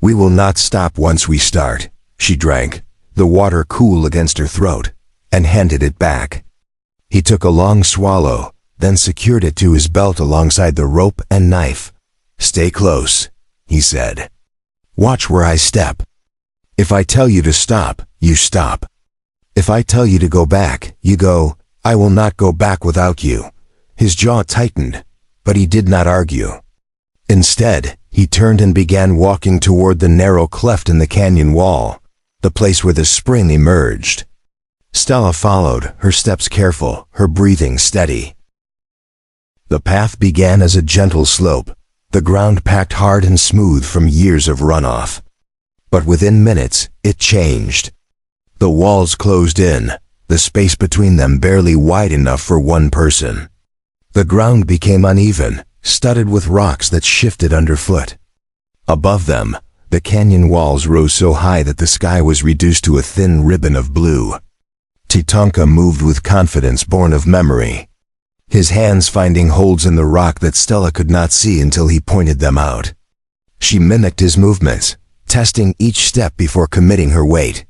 We will not stop once we start. She drank, the water cool against her throat, and handed it back. He took a long swallow, then secured it to his belt alongside the rope and knife. Stay close, he said. Watch where I step. If I tell you to stop, you stop. If I tell you to go back, you go. I will not go back without you. His jaw tightened, but he did not argue. Instead, he turned and began walking toward the narrow cleft in the canyon wall, the place where the spring emerged. Stella followed, her steps careful, her breathing steady. The path began as a gentle slope, the ground packed hard and smooth from years of runoff. But within minutes, it changed. The walls closed in, the space between them barely wide enough for one person. The ground became uneven, studded with rocks that shifted underfoot. Above them, the canyon walls rose so high that the sky was reduced to a thin ribbon of blue. Tatanka moved with confidence born of memory, his hands finding holds in the rock that Stella could not see until he pointed them out. She mimicked his movements, testing each step before committing her weight.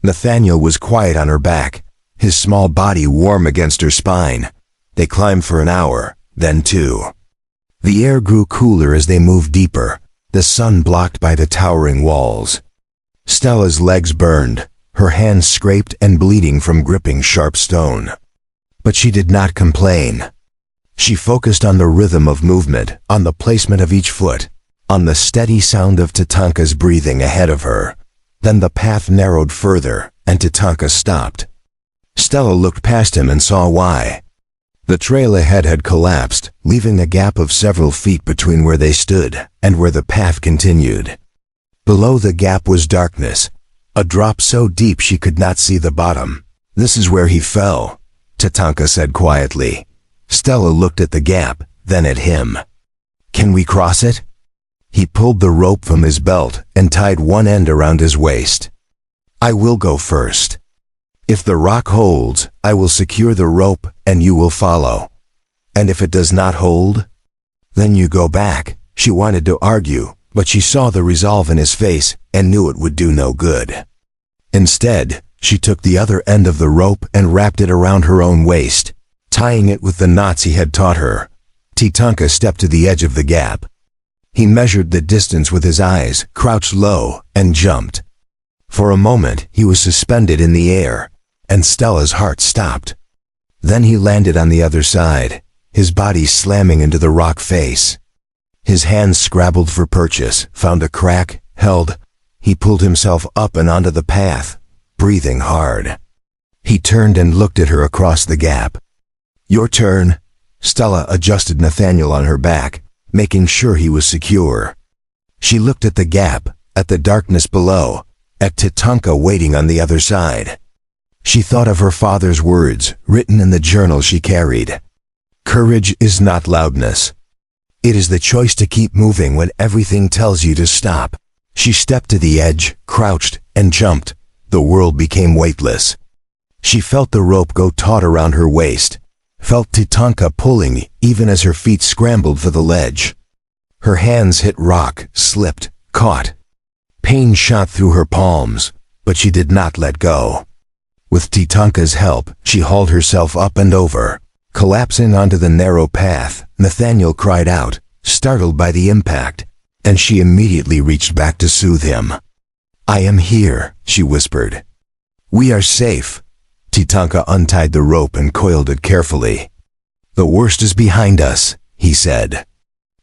Nathaniel was quiet on her back, his small body warm against her spine. They climbed for an hour, then 2. The air grew cooler as they moved deeper, the sun blocked by the towering walls. Stella's legs burned, her hands scraped and bleeding from gripping sharp stone. But she did not complain. She focused on the rhythm of movement, on the placement of each foot, on the steady sound of Tatanka's breathing ahead of her. Then the path narrowed further, and Tatanka stopped. Stella looked past him and saw why. The trail ahead had collapsed, leaving a gap of several feet between where they stood and where the path continued. Below the gap was darkness, a drop so deep she could not see the bottom. "This is where he fell," Tatanka said quietly. Stella looked at the gap, then at him. "Can we cross it?" He pulled the rope from his belt and tied one end around his waist. "I will go first. If the rock holds, I will secure the rope and you will follow. And if it does not hold, then you go back." She wanted to argue, but she saw the resolve in his face and knew it would do no good. Instead, she took the other end of the rope and wrapped it around her own waist, tying it with the knots he had taught her. Tatanka stepped to the edge of the gap. He measured the distance with his eyes, crouched low, and jumped. For a moment, he was suspended in the air, and Stella's heart stopped. Then he landed on the other side, his body slamming into the rock face. His hands scrabbled for purchase, found a crack, held. He pulled himself up and onto the path, breathing hard. He turned and looked at her across the gap. "Your turn." Stella adjusted Nathaniel on her back, making sure he was secure. She looked at the gap, at the darkness below, at Tatanka waiting on the other side. She thought of her father's words, written in the journal she carried. "Courage is not loudness. It is the choice to keep moving when everything tells you to stop." She stepped to the edge, crouched, and jumped. The world became weightless. She felt the rope go taut around her waist, felt Tatanka pulling even as her feet scrambled for the ledge. Her hands hit rock, slipped, caught. Pain shot through her palms, but she did not let go. With Tatanka's help, she hauled herself up and over. Collapsing onto the narrow path, Nathaniel cried out, startled by the impact, and she immediately reached back to soothe him. "I am here," she whispered. "We are safe." Tatanka untied the rope and coiled it carefully. "The worst is behind us," he said.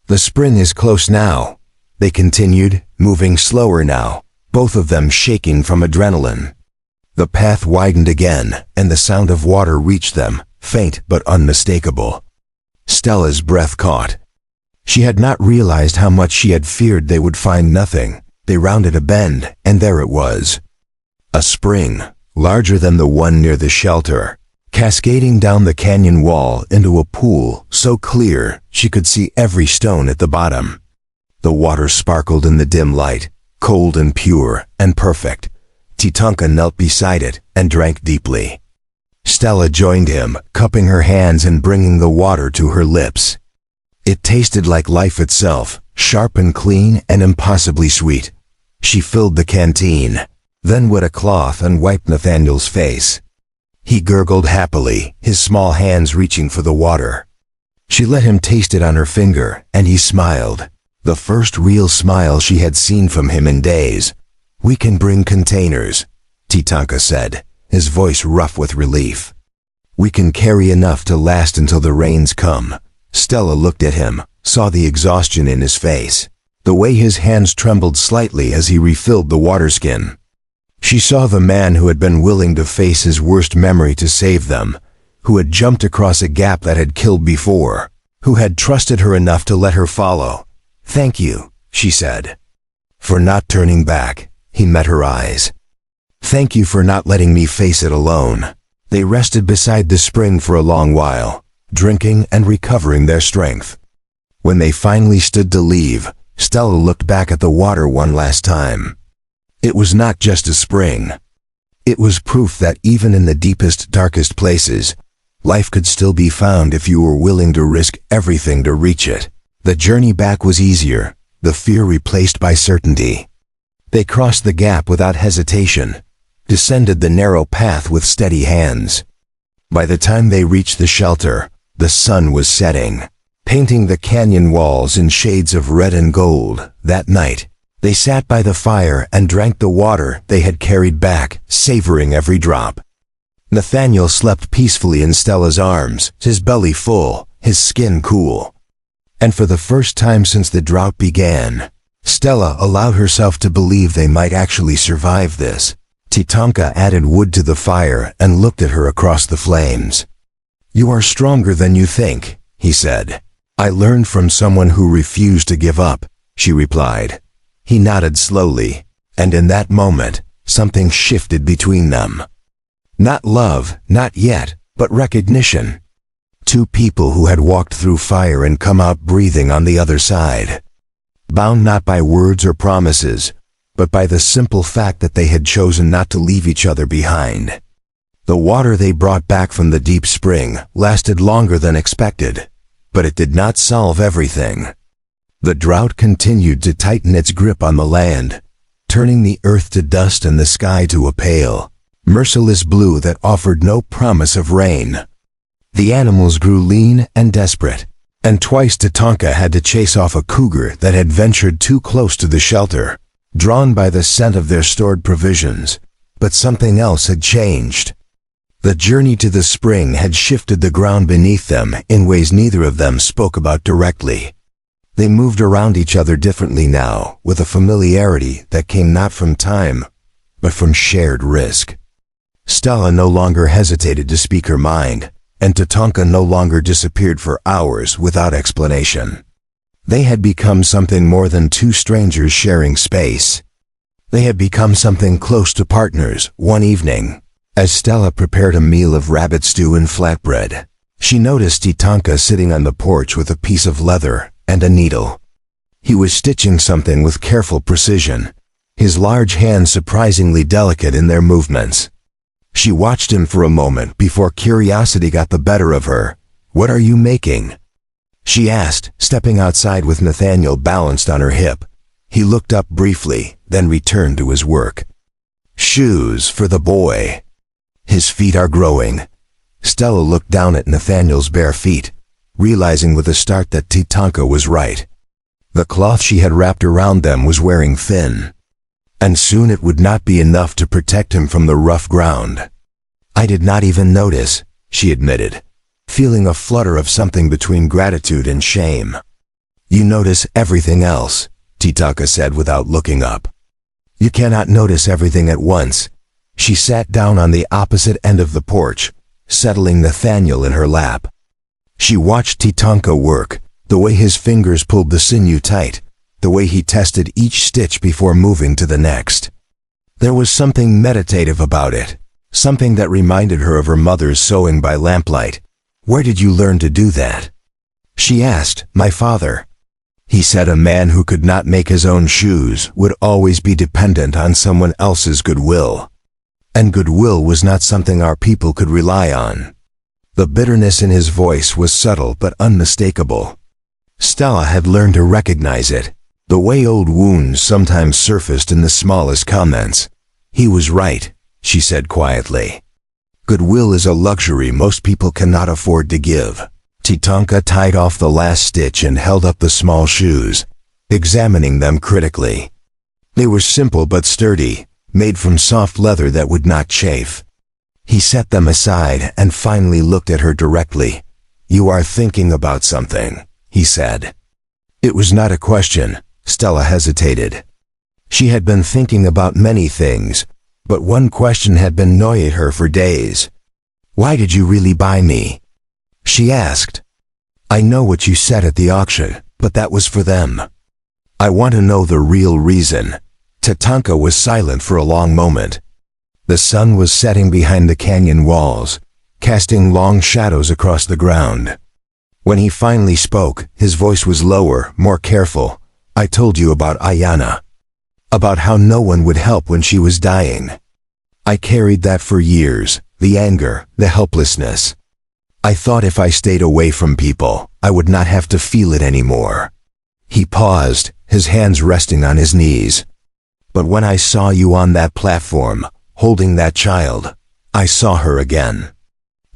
"The spring is close now," they continued, moving slower now, both of them shaking from adrenaline. The path widened again, and the sound of water reached them, faint but unmistakable. Stella's breath caught. She had not realized how much she had feared they would find nothing. They rounded a bend, and there it was. A spring, larger than the one near the shelter, cascading down the canyon wall into a pool so clear she could see every stone at the bottom. The water sparkled in the dim light, cold and pure and perfect. Tatanka knelt beside it and drank deeply. Stella joined him, cupping her hands and bringing the water to her lips. It tasted like life itself, sharp and clean and impossibly sweet. She filled the canteen, then wet a cloth and wiped Nathaniel's face. He gurgled happily, his small hands reaching for the water. She let him taste it on her finger, and he smiled. The first real smile she had seen from him in days. "We can bring containers," Tatanka said, his voice rough with relief. "We can carry enough to last until the rains come." Stella looked at him, saw the exhaustion in his face, the way his hands trembled slightly as he refilled the water skin. She saw the man who had been willing to face his worst memory to save them, who had jumped across a gap that had killed before, who had trusted her enough to let her follow. "Thank you," she said. "For not turning back." He met her eyes. Thank you for not letting me face it alone." They rested beside the spring for a long while, drinking and recovering their strength. When they finally stood to leave, Stella looked back at the water one last time. It was not just a spring. It was proof that even in the deepest, darkest places, life could still be found if you were willing to risk everything to reach it. The journey back was easier, the fear replaced by certainty. They crossed the gap without hesitation, descended the narrow path with steady hands. By the time they reached the shelter, the sun was setting, painting the canyon walls in shades of red and gold. That night, they sat by the fire and drank the water they had carried back, savoring every drop. Nathaniel slept peacefully in Stella's arms, his belly full, his skin cool. And for the first time since the drought began, Stella allowed herself to believe they might actually survive this. Titanka added wood to the fire and looked at her across the flames. "You are stronger than you think," he said. "I learned from someone who refused to give up," she replied. He nodded slowly, and in that moment, something shifted between them. Not love, not yet, but recognition. Two people who had walked through fire and come out breathing on the other side. Bound not by words or promises, but by the simple fact that they had chosen not to leave each other behind. The water they brought back from the deep spring lasted longer than expected, but it did not solve everything. The drought continued to tighten its grip on the land, turning the earth to dust and the sky to a pale, merciless blue that offered no promise of rain. The animals grew lean and desperate, and twice Tatanka had to chase off a cougar that had ventured too close to the shelter, drawn by the scent of their stored provisions. But something else had changed. The journey to the spring had shifted the ground beneath them in ways neither of them spoke about directly. They moved around each other differently now, with a familiarity that came not from time, but from shared risk. Stella no longer hesitated to speak her mind, and Tatanka no longer disappeared for hours without explanation. They had become something more than two strangers sharing space. They had become something close to partners. One evening, as Stella prepared a meal of rabbit stew and flatbread, she noticed Tatanka sitting on the porch with a piece of leather and a needle. He was stitching something with careful precision, his large hands surprisingly delicate in their movements. She watched him for a moment before curiosity got the better of her. "What are you making?" she asked, stepping outside with Nathaniel balanced on her hip. He looked up briefly, then returned to his work. "Shoes for the boy. His feet are growing." Stella looked down at Nathaniel's bare feet, realizing with a start that Tatanka was right. The cloth she had wrapped around them was wearing thin, and soon it would not be enough to protect him from the rough ground. "I did not even notice," she admitted, feeling a flutter of something between gratitude and shame. "You notice everything else," Tatanka said without looking up. "You cannot notice everything at once." She sat down on the opposite end of the porch, settling Nathaniel in her lap. She watched Tatanka work, the way his fingers pulled the sinew tight, the way he tested each stitch before moving to the next. There was something meditative about it, something that reminded her of her mother's sewing by lamplight. "Where did you learn to do that?" she asked. "My father." He said a man who could not make his own shoes would always be dependent on someone else's goodwill. And goodwill was not something our people could rely on. The bitterness in his voice was subtle but unmistakable. Stella had learned to recognize it, the way old wounds sometimes surfaced in the smallest comments. "He was right," she said quietly. "Goodwill is a luxury most people cannot afford to give." Tatanka tied off the last stitch and held up the small shoes, examining them critically. They were simple but sturdy, made from soft leather that would not chafe. He set them aside and finally looked at her directly. "You are thinking about something," he said. It was not a question. Stella hesitated. She had been thinking about many things, but one question had been gnawing her for days. "Why did you really buy me?" she asked. "I know what you said at the auction, but that was for them. I want to know the real reason." Tatanka was silent for a long moment. The sun was setting behind the canyon walls, casting long shadows across the ground. When he finally spoke, his voice was lower, more careful. I told you about Ayana. About how no one would help when she was dying. I carried that for years, the anger, the helplessness. I thought if I stayed away from people, I would not have to feel it anymore. He paused, his hands resting on his knees. But when I saw you on that platform, holding that child, I saw her again.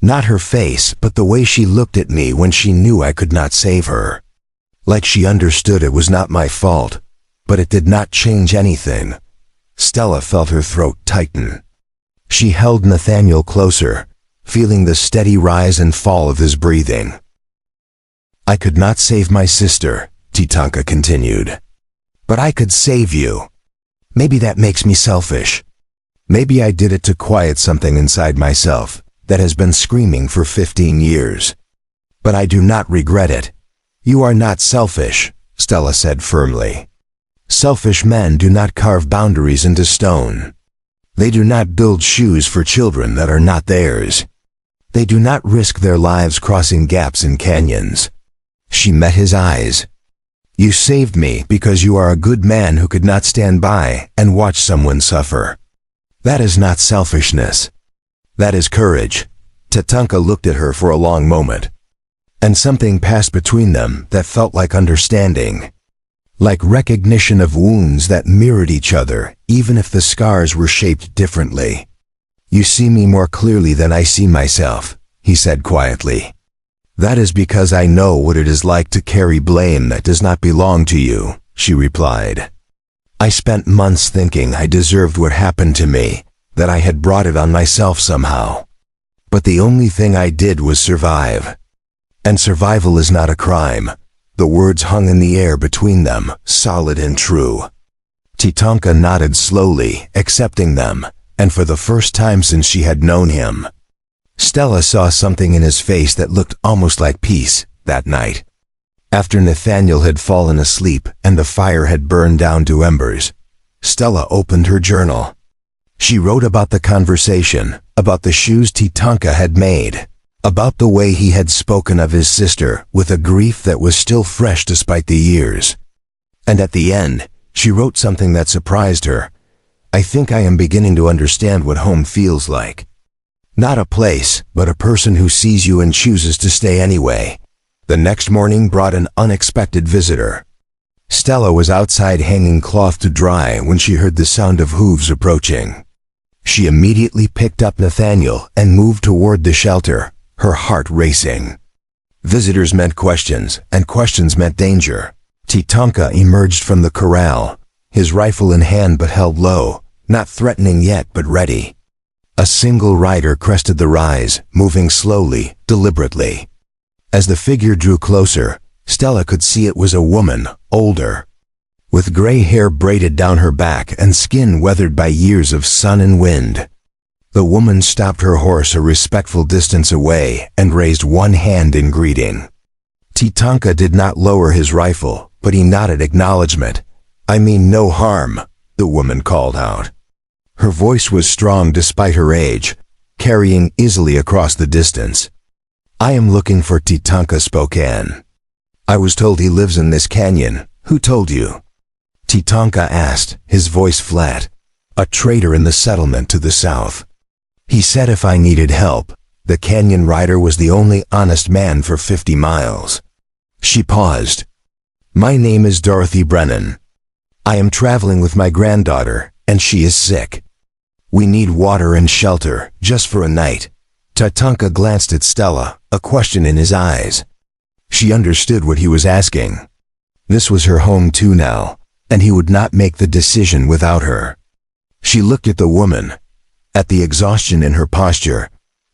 Not her face, but the way she looked at me when she knew I could not save her. Like she understood it was not my fault, but it did not change anything. Stella felt her throat tighten. She held Nathaniel closer, feeling the steady rise and fall of his breathing. I could not save my sister, Titanka continued. But I could save you. Maybe that makes me selfish. Maybe I did it to quiet something inside myself that has been screaming for 15 years. But I do not regret it. You are not selfish, Stella said firmly. Selfish men do not carve boundaries into stone. They do not build shoes for children that are not theirs. They do not risk their lives crossing gaps in canyons. She met his eyes. You saved me because you are a good man who could not stand by and watch someone suffer. That is not selfishness. That is courage. Tatanka looked at her for a long moment. And something passed between them that felt like understanding. Like recognition of wounds that mirrored each other, even if the scars were shaped differently. You see me more clearly than I see myself, he said quietly. That is because I know what it is like to carry blame that does not belong to you, she replied. I spent months thinking I deserved what happened to me, that I had brought it on myself somehow. But the only thing I did was survive. And survival is not a crime. The words hung in the air between them, solid and true. Titanka nodded slowly, accepting them, and for the first time since she had known him. Stella saw something in his face that looked almost like peace that night. After Nathaniel had fallen asleep and the fire had burned down to embers, Stella opened her journal. She wrote about the conversation, about the shoes Titanka had made, about the way he had spoken of his sister with a grief that was still fresh despite the years. And at the end, she wrote something that surprised her. I think I am beginning to understand what home feels like. Not a place, but a person who sees you and chooses to stay anyway. The next morning brought an unexpected visitor. Stella was outside hanging cloth to dry when she heard the sound of hooves approaching. She immediately picked up Nathaniel and moved toward the shelter, her heart racing. Visitors meant questions, and questions meant danger. Titanka emerged from the corral, his rifle in hand but held low, not threatening yet but ready. A single rider crested the rise, moving slowly, deliberately. As the figure drew closer, Stella could see it was a woman, older, with gray hair braided down her back and skin weathered by years of sun and wind. The woman stopped her horse a respectful distance away and raised one hand in greeting. Titanka did not lower his rifle, but he nodded acknowledgement. I mean no harm, the woman called out. Her voice was strong despite her age, carrying easily across the distance. I am looking for Titanka Spokane. I was told he lives in this canyon. Who told you? Titanka asked, his voice flat. A trader in the settlement to the south. He said if I needed help, the canyon rider was the only honest man for 50 miles. She paused. My name is Dorothy Brennan. I am traveling with my granddaughter, and she is sick. We need water and shelter, just for a night. Titanka glanced at Stella, a question in his eyes. She understood what he was asking. This was her home too now, and he would not make the decision without her. She looked at the woman, at the exhaustion in her posture,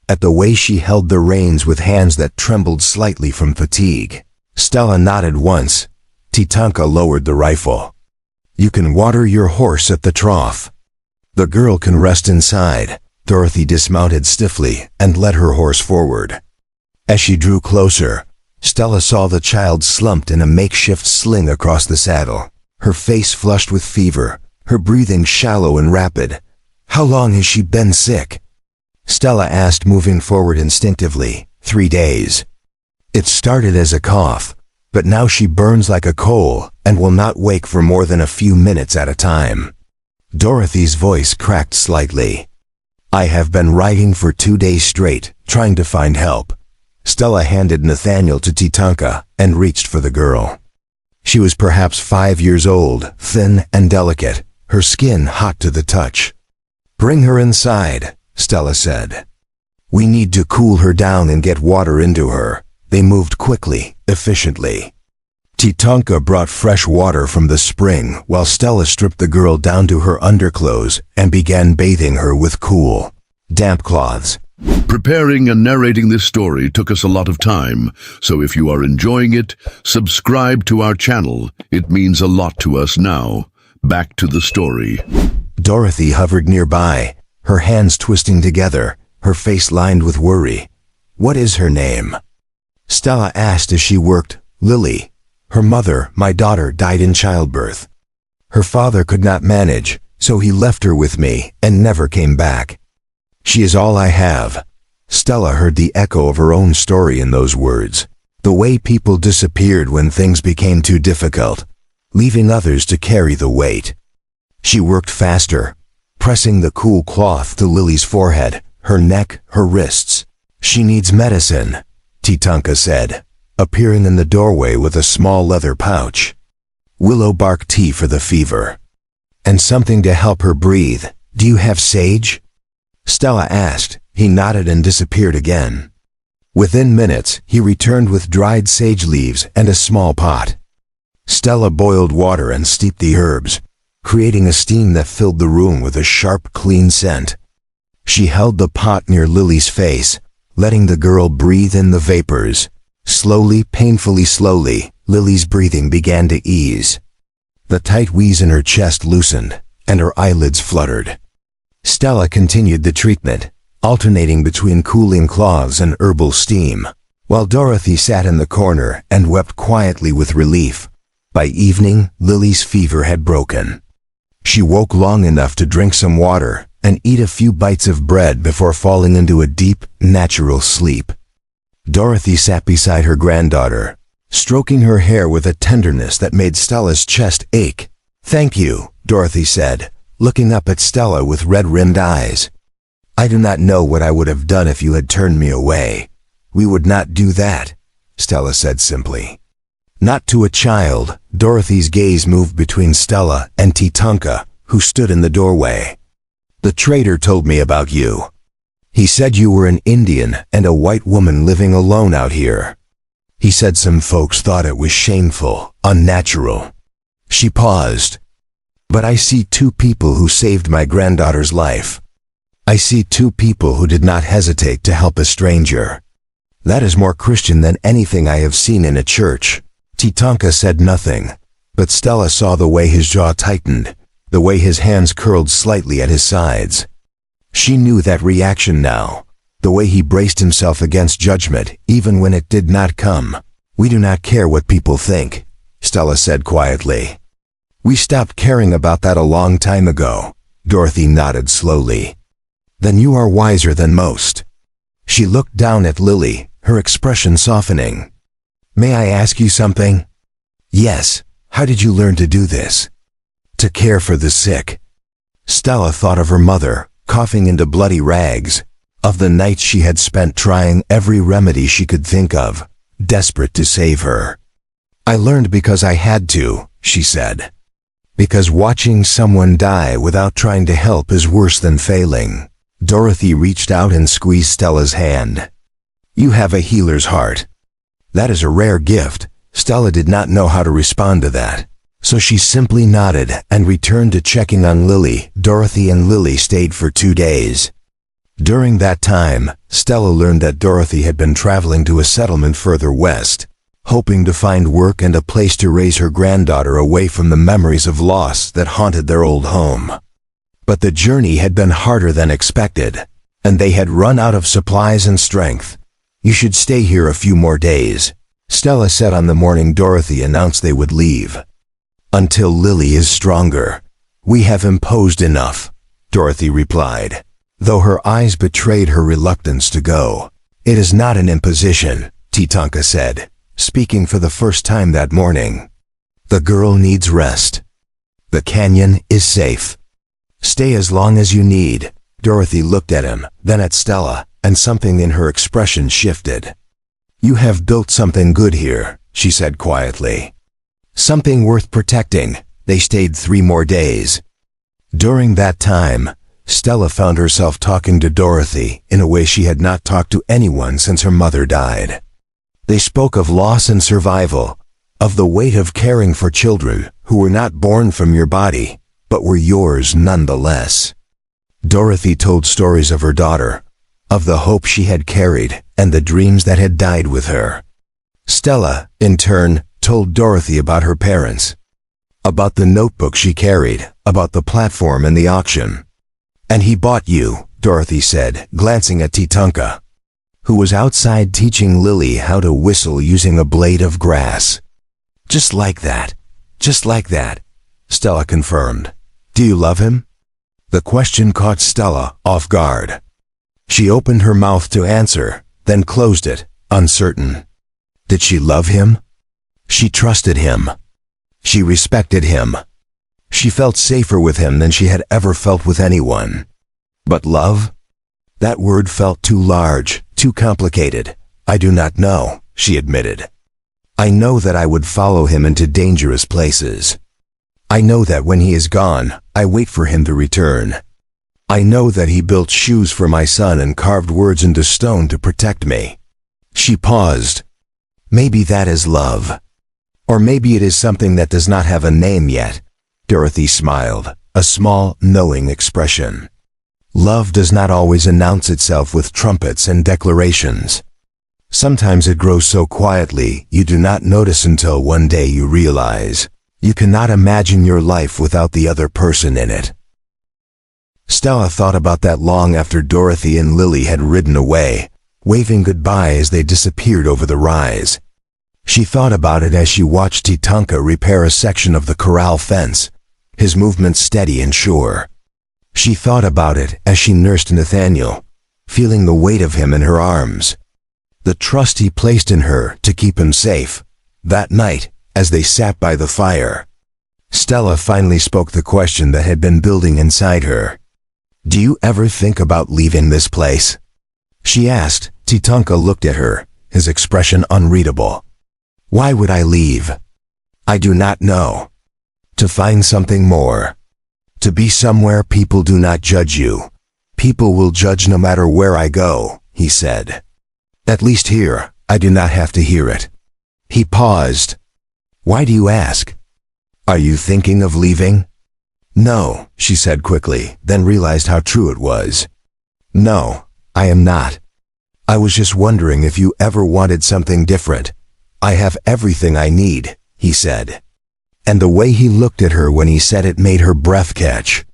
at the way she held the reins with hands that trembled slightly from fatigue. Stella nodded once. Titanka lowered the rifle. You can water your horse at the trough. The girl can rest inside. Dorothy dismounted stiffly and led her horse forward. As she drew closer, Stella saw the child slumped in a makeshift sling across the saddle, her face flushed with fever, her breathing shallow and rapid. How long has she been sick? Stella asked, moving forward instinctively. 3 days. It started as a cough, but now she burns like a coal and will not wake for more than a few minutes at a time. Dorothy's voice cracked slightly. I have been writing for 2 days straight, trying to find help. Stella handed Nathaniel to Titanka and reached for the girl. She was perhaps 5 years old, thin and delicate, her skin hot to the touch. Bring her inside, Stella said. We need to cool her down and get water into her. They moved quickly, efficiently. Titanka brought fresh water from the spring while Stella stripped the girl down to her underclothes and began bathing her with cool, damp cloths. Preparing and narrating this story took us a lot of time, so if you are enjoying it, subscribe to our channel. It means a lot to us now. Back to the story. Dorothy hovered nearby, her hands twisting together, her face lined with worry. What is her name? Stella asked as she worked. Lily. Her mother, my daughter, died in childbirth. Her father could not manage, so he left her with me and never came back. She is all I have. Stella heard the echo of her own story in those words. The way people disappeared when things became too difficult, leaving others to carry the weight. She worked faster, pressing the cool cloth to Lily's forehead, her neck, her wrists. She needs medicine, Titanka said, appearing in the doorway with a small leather pouch. Willow bark tea for the fever. And something to help her breathe. Do you have sage? Stella asked. He nodded and disappeared again. Within minutes, he returned with dried sage leaves and a small pot. Stella boiled water and steeped the herbs, creating a steam that filled the room with a sharp, clean scent. She held the pot near Lily's face, letting the girl breathe in the vapors. Slowly, painfully slowly, Lily's breathing began to ease. The tight wheeze in her chest loosened, and her eyelids fluttered. Stella continued the treatment, alternating between cooling cloths and herbal steam, while Dorothy sat in the corner and wept quietly with relief. By evening, Lily's fever had broken. She woke long enough to drink some water and eat a few bites of bread before falling into a deep, natural sleep. Dorothy sat beside her granddaughter, stroking her hair with a tenderness that made Stella's chest ache. Thank you, Dorothy said, looking up at Stella with red-rimmed eyes. I do not know what I would have done if you had turned me away. We would not do that, Stella said simply. Not to a child. Dorothy's gaze moved between Stella and Titanka, who stood in the doorway. The trader told me about you. He said you were an Indian and a white woman living alone out here. He said some folks thought it was shameful, unnatural. She paused. But I see 2 people who saved my granddaughter's life. I see 2 people who did not hesitate to help a stranger. That is more Christian than anything I have seen in a church. Titanka said nothing, but Stella saw the way his jaw tightened, the way his hands curled slightly at his sides. She knew that reaction now, the way he braced himself against judgment even when it did not come. We do not care what people think, Stella said quietly. We stopped caring about that a long time ago. Dorothy nodded slowly. Then you are wiser than most. She looked down at Lily, her expression softening. May I ask you something? Yes. How did you learn to do this? To care for the sick. Stella thought of her mother, coughing into bloody rags, of the nights she had spent trying every remedy she could think of, desperate to save her. I learned because I had to, she said. Because watching someone die without trying to help is worse than failing. Dorothy reached out and squeezed Stella's hand. You have a healer's heart. That is a rare gift. Stella did not know how to respond to that, so she simply nodded and returned to checking on Lily. Dorothy and Lily stayed for 2 days. During that time, Stella learned that Dorothy had been traveling to a settlement further west, hoping to find work and a place to raise her granddaughter away from the memories of loss that haunted their old home. But the journey had been harder than expected, and they had run out of supplies and strength. You should stay here a few more days, Stella said on the morning Dorothy announced they would leave. Until Lily is stronger. We have imposed enough. Dorothy replied, though her eyes betrayed her reluctance to go. It is not an imposition, Titanka said, speaking for the first time that morning. The girl needs rest. The canyon is safe. Stay as long as you need. Dorothy looked at him, then at Stella, and something in her expression shifted. You have built something good here, she said quietly. Something worth protecting. They stayed 3 more days. During that time, Stella found herself talking to Dorothy in a way she had not talked to anyone since her mother died. They spoke of loss and survival, of the weight of caring for children who were not born from your body, but were yours nonetheless. Dorothy told stories of her daughter, of the hope she had carried and the dreams that had died with her. Stella, in turn, told Dorothy about her parents, about the notebook she carried, about the platform and the auction. And he bought you, Dorothy said, glancing at Titanka, who was outside teaching Lily how to whistle using a blade of grass. Just like that, Stella confirmed. Do you love him? The question caught Stella off guard. She opened her mouth to answer, then closed it, uncertain. Did she love him? She trusted him. She respected him. She felt safer with him than she had ever felt with anyone. But love? That word felt too large, too complicated. I do not know, she admitted. I know that I would follow him into dangerous places. I know that when he is gone, I wait for him to return. I know that he built shoes for my son and carved words into stone to protect me. She paused. Maybe that is love. Or maybe it is something that does not have a name yet. Dorothy smiled, a small, knowing expression. Love does not always announce itself with trumpets and declarations. Sometimes it grows so quietly you do not notice until one day you realize you cannot imagine your life without the other person in it. Stella thought about that long after Dorothy and Lily had ridden away, waving goodbye as they disappeared over the rise. She thought about it as she watched Titanka repair a section of the corral fence, his movements steady and sure. She thought about it as she nursed Nathaniel, feeling the weight of him in her arms. The trust he placed in her to keep him safe. That night, as they sat by the fire, Stella finally spoke the question that had been building inside her. Do you ever think about leaving this place? She asked. Titanka looked at her, his expression unreadable. Why would I leave? I do not know. To find something more. To be somewhere people do not judge you. People will judge no matter where I go, he said. At least here, I do not have to hear it. He paused. Why do you ask? Are you thinking of leaving? No, she said quickly, then realized how true it was. No, I am not. I was just wondering if you ever wanted something different. I have everything I need, he said. And the way he looked at her when he said it made her breath catch.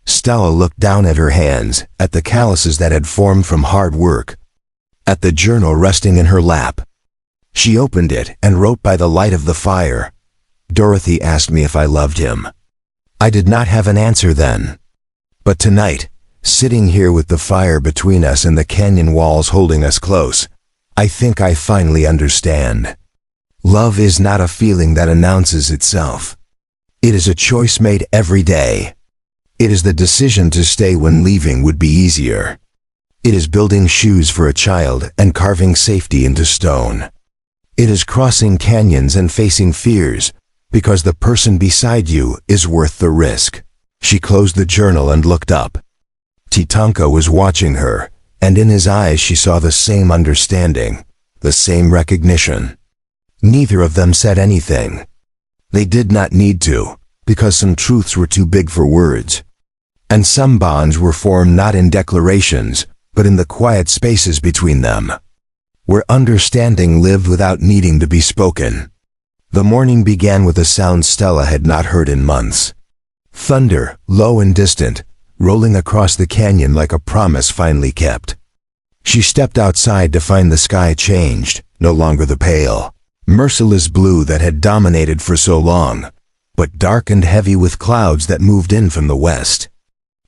Stella looked down at her hands, at the calluses that had formed from hard work, at the journal resting in her lap. She opened it and wrote by the light of the fire. Dorothy asked me if I loved him. I did not have an answer then. But tonight, sitting here with the fire between us and the canyon walls holding us close, I think I finally understand. Love is not a feeling that announces itself. It is a choice made every day. It is the decision to stay when leaving would be easier. It is building shoes for a child and carving safety into stone. It is crossing canyons and facing fears, because the person beside you is worth the risk. She closed the journal and looked up. Titanka was watching her, and in his eyes she saw the same understanding, the same recognition. Neither of them said anything. They did not need to, because some truths were too big for words. And some bonds were formed not in declarations, but in the quiet spaces between them, where understanding lived without needing to be spoken. The morning began with a sound Stella had not heard in months. Thunder, low and distant, rolling across the canyon like a promise finally kept. She stepped outside to find the sky changed, no longer the pale, merciless blue that had dominated for so long, but dark and heavy with clouds that moved in from the west.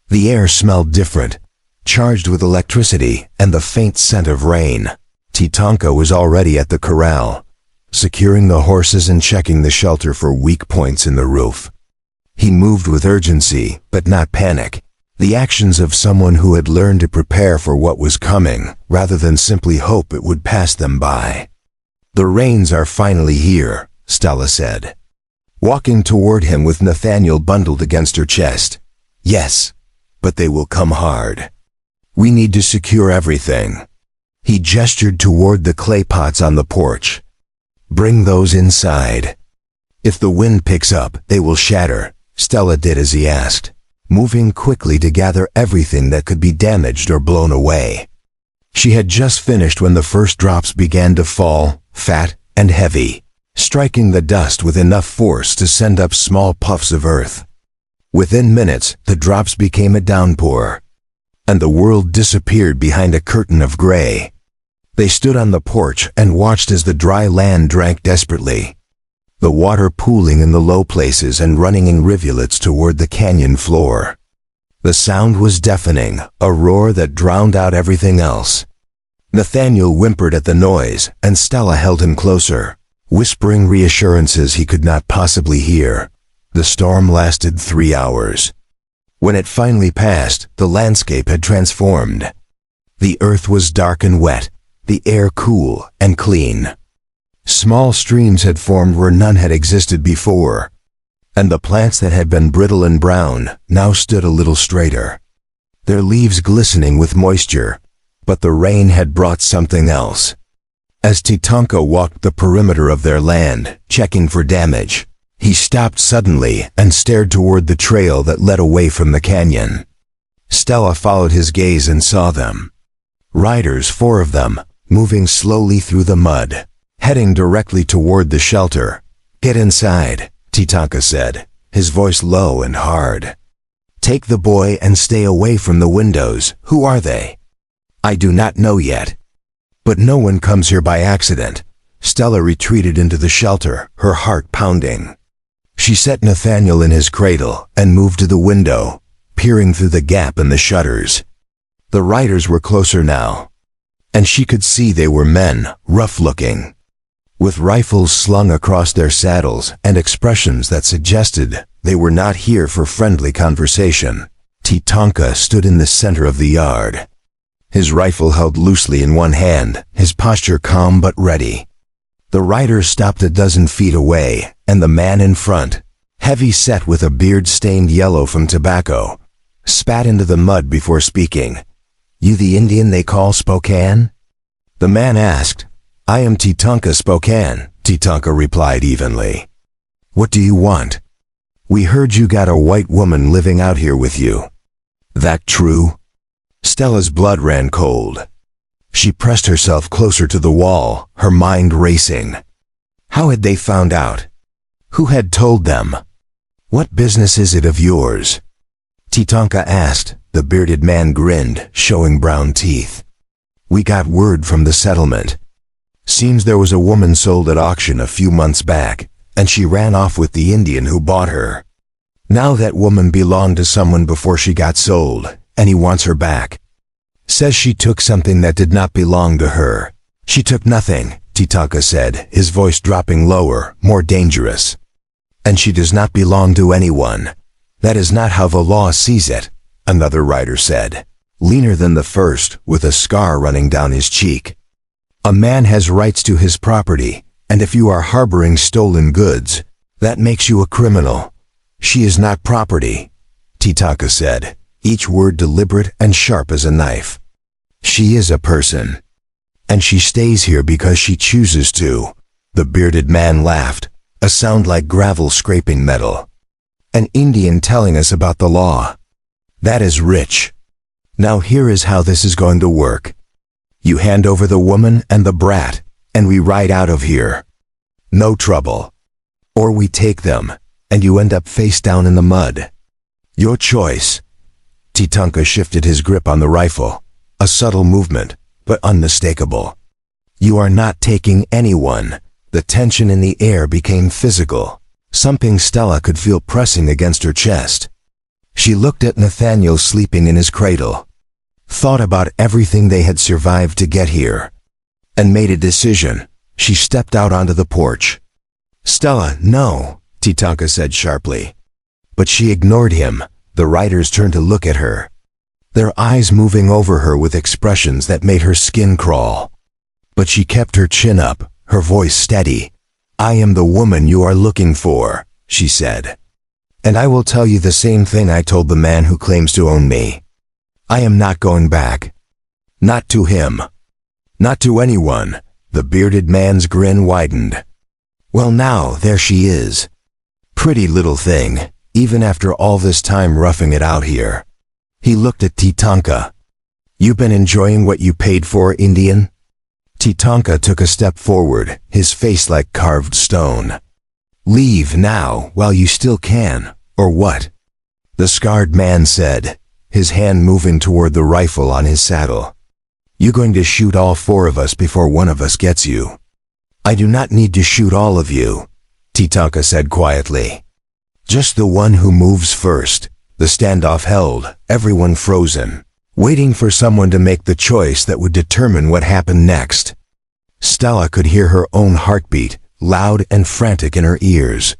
The air smelled different, charged with electricity and the faint scent of rain. Tatanka was already at the corral, securing the horses and checking the shelter for weak points in the roof. He moved with urgency, but not panic, the actions of someone who had learned to prepare for what was coming, rather than simply hope it would pass them by. "The rains are finally here," Stella said, walking toward him with Nathaniel bundled against her chest. "Yes, but they will come hard. We need to secure everything." He gestured toward the clay pots on the porch. "Bring those inside. If the wind picks up, they will shatter." Stella did as he asked, moving quickly to gather everything that could be damaged or blown away. She had just finished when the first drops began to fall, fat and heavy, striking the dust with enough force to send up small puffs of earth. Within minutes, the drops became a downpour, and the world disappeared behind a curtain of gray. They stood on the porch and watched as the dry land drank desperately, the water pooling in the low places and running in rivulets toward the canyon floor. The sound was deafening, a roar that drowned out everything else. Nathaniel whimpered at the noise, and Stella held him closer, whispering reassurances he could not possibly hear. The storm lasted 3 hours. When it finally passed, the landscape had transformed. The earth was dark and wet, the air cool and clean. Small streams had formed where none had existed before, and the plants that had been brittle and brown now stood a little straighter, their leaves glistening with moisture, but the rain had brought something else. As Tatanka walked the perimeter of their land, checking for damage, he stopped suddenly and stared toward the trail that led away from the canyon. Stella followed his gaze and saw them. Riders, 4 of them, moving slowly through the mud, heading directly toward the shelter. "Get inside," Tatanka said, his voice low and hard. "Take the boy and stay away from the windows." "Who are they?" "I do not know yet. But no one comes here by accident." Stella retreated into the shelter, her heart pounding. She set Nathaniel in his cradle and moved to the window, peering through the gap in the shutters. The riders were closer now, and she could see they were men, rough-looking, with rifles slung across their saddles and expressions that suggested they were not here for friendly conversation. Tatanka stood in the center of the yard, his rifle held loosely in one hand, his posture calm but ready. The riders stopped a dozen feet away, and the man in front, heavy-set with a beard stained yellow from tobacco, spat into the mud before speaking. "You the Indian they call Spokane?" The man asked. "I am Tatanka Spokane," Tatanka replied evenly. "What do you want?" "We heard you got a white woman living out here with you." "That true?" Stella's blood ran cold. She pressed herself closer to the wall, her mind racing. How had they found out? Who had told them? "What business is it of yours?" Tatanka asked. The bearded man grinned, showing brown teeth. "We got word from the settlement. Seems there was a woman sold at auction a few months back, and she ran off with the Indian who bought her. Now that woman belonged to someone before she got sold, and he wants her back. Says she took something that did not belong to her." "She took nothing," Tatanka said, his voice dropping lower, more dangerous. "And she does not belong to anyone. That is not how the law sees it," another rider said, leaner than the first, with a scar running down his cheek. "A man has rights to his property, and if you are harboring stolen goods, that makes you a criminal. She is not property," Tatanka said, each word deliberate and sharp as a knife. "She is a person, and she stays here because she chooses to." The bearded man laughed, a sound like gravel scraping metal. "An Indian telling us about the law. That is rich. Now here is how this is going to work. You hand over the woman and the brat, and we ride out of here. No trouble. Or we take them, and you end up face down in the mud. Your choice." Tatanka shifted his grip on the rifle, a subtle movement, but unmistakable. "You are not taking anyone." The tension in the air became physical, something Stella could feel pressing against her chest. She looked at Nathaniel sleeping in his cradle, thought about everything they had survived to get here, and made a decision. She stepped out onto the porch. "Stella, no," Titanka said sharply. But she ignored him. The riders turned to look at her, their eyes moving over her with expressions that made her skin crawl. But she kept her chin up, her voice steady. "I am the woman you are looking for," she said. "And I will tell you the same thing I told the man who claims to own me. I am not going back. Not to him. Not to anyone." The bearded man's grin widened. "Well, now, there she is. Pretty little thing, even after all this time roughing it out here." He looked at Titanka. "You been enjoying what you paid for, Indian?" Titanka took a step forward, his face like carved stone. "Leave now, while you still can, or what?" The scarred man said, his hand moving toward the rifle on his saddle. "You going to shoot all four of us before one of us gets you?" "I do not need to shoot all of you," Titanka said quietly. "Just the one who moves first." The standoff held, everyone frozen, waiting for someone to make the choice that would determine what happened next. Stella could hear her own heartbeat, loud and frantic in her ears.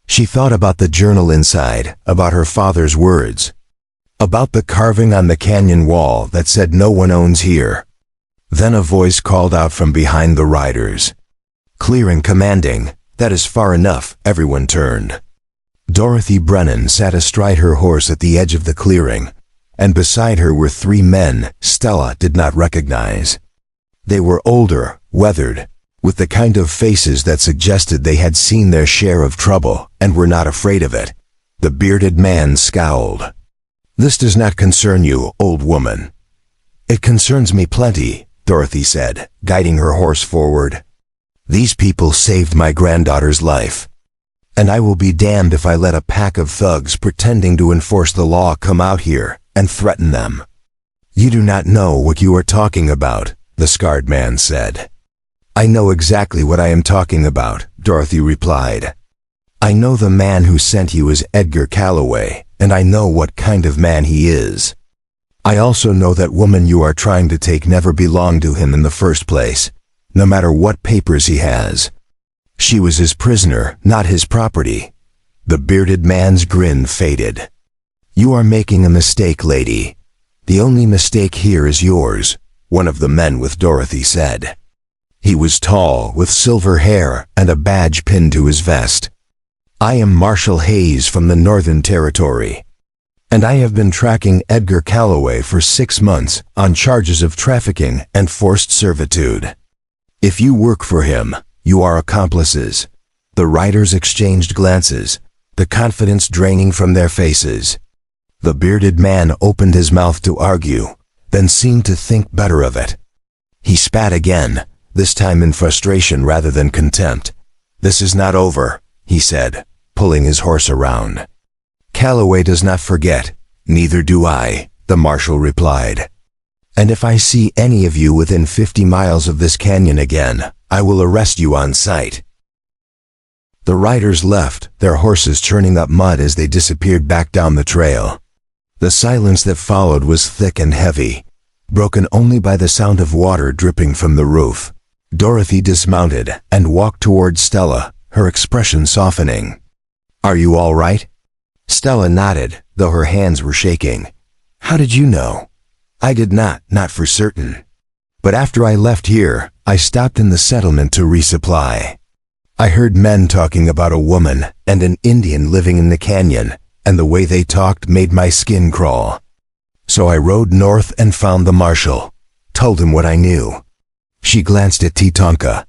She thought about the journal inside, about her father's words, about the carving on the canyon wall that said no one owns here. Then a voice called out from behind the riders. Clear and commanding. "That is far enough." Everyone turned. Dorothy Brennan sat astride her horse at the edge of the clearing, and beside her were three men Stella did not recognize. They were older, weathered, with the kind of faces that suggested they had seen their share of trouble and were not afraid of it. The bearded man scowled. "This does not concern you, old woman." "It concerns me plenty," Dorothy said, guiding her horse forward. "These people saved my granddaughter's life, and I will be damned if I let a pack of thugs pretending to enforce the law come out here and threaten them." "You do not know what you are talking about," the scarred man said. "I know exactly what I am talking about," Dorothy replied. "I know the man who sent you is Edgar Calloway, and I know what kind of man he is. I also know that woman you are trying to take never belonged to him in the first place, no matter what papers he has. She was his prisoner, not his property." The bearded man's grin faded. "You are making a mistake, lady. The only mistake here is yours," one of the men with Dorothy said. He was tall, with silver hair and a badge pinned to his vest. "I am Marshal Hayes from the Northern Territory, and I have been tracking Edgar Calloway for 6 months on charges of trafficking and forced servitude. If you work for him, you are accomplices." The riders exchanged glances, the confidence draining from their faces. The bearded man opened his mouth to argue, then seemed to think better of it. He spat again, this time in frustration rather than contempt. "This is not over," he said, pulling his horse around. "Calloway does not forget, neither do I," the marshal replied. "And if I see any of you within 50 miles of this canyon again, I will arrest you on sight." The riders left, their horses churning up mud as they disappeared back down the trail. The silence that followed was thick and heavy, broken only by the sound of water dripping from the roof. Dorothy dismounted and walked toward Stella, her expression softening. "Are you all right?" Stella nodded, though her hands were shaking. "How did you know?" "I did not for certain. But after I left here, I stopped in the settlement to resupply. I heard men talking about a woman and an Indian living in the canyon, and the way they talked made my skin crawl. So I rode north and found the marshal, told him what I knew." She glanced at Titanka.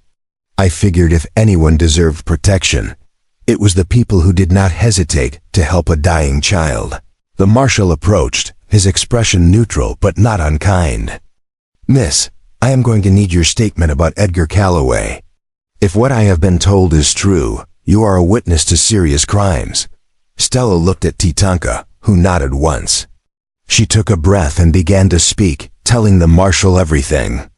"I figured if anyone deserved protection, it was the people who did not hesitate to help a dying child." The marshal approached, his expression neutral but not unkind. "Miss, I am going to need your statement about Edgar Calloway. If what I have been told is true, you are a witness to serious crimes." Stella looked at Titanka, who nodded once. She took a breath and began to speak, telling the marshal everything.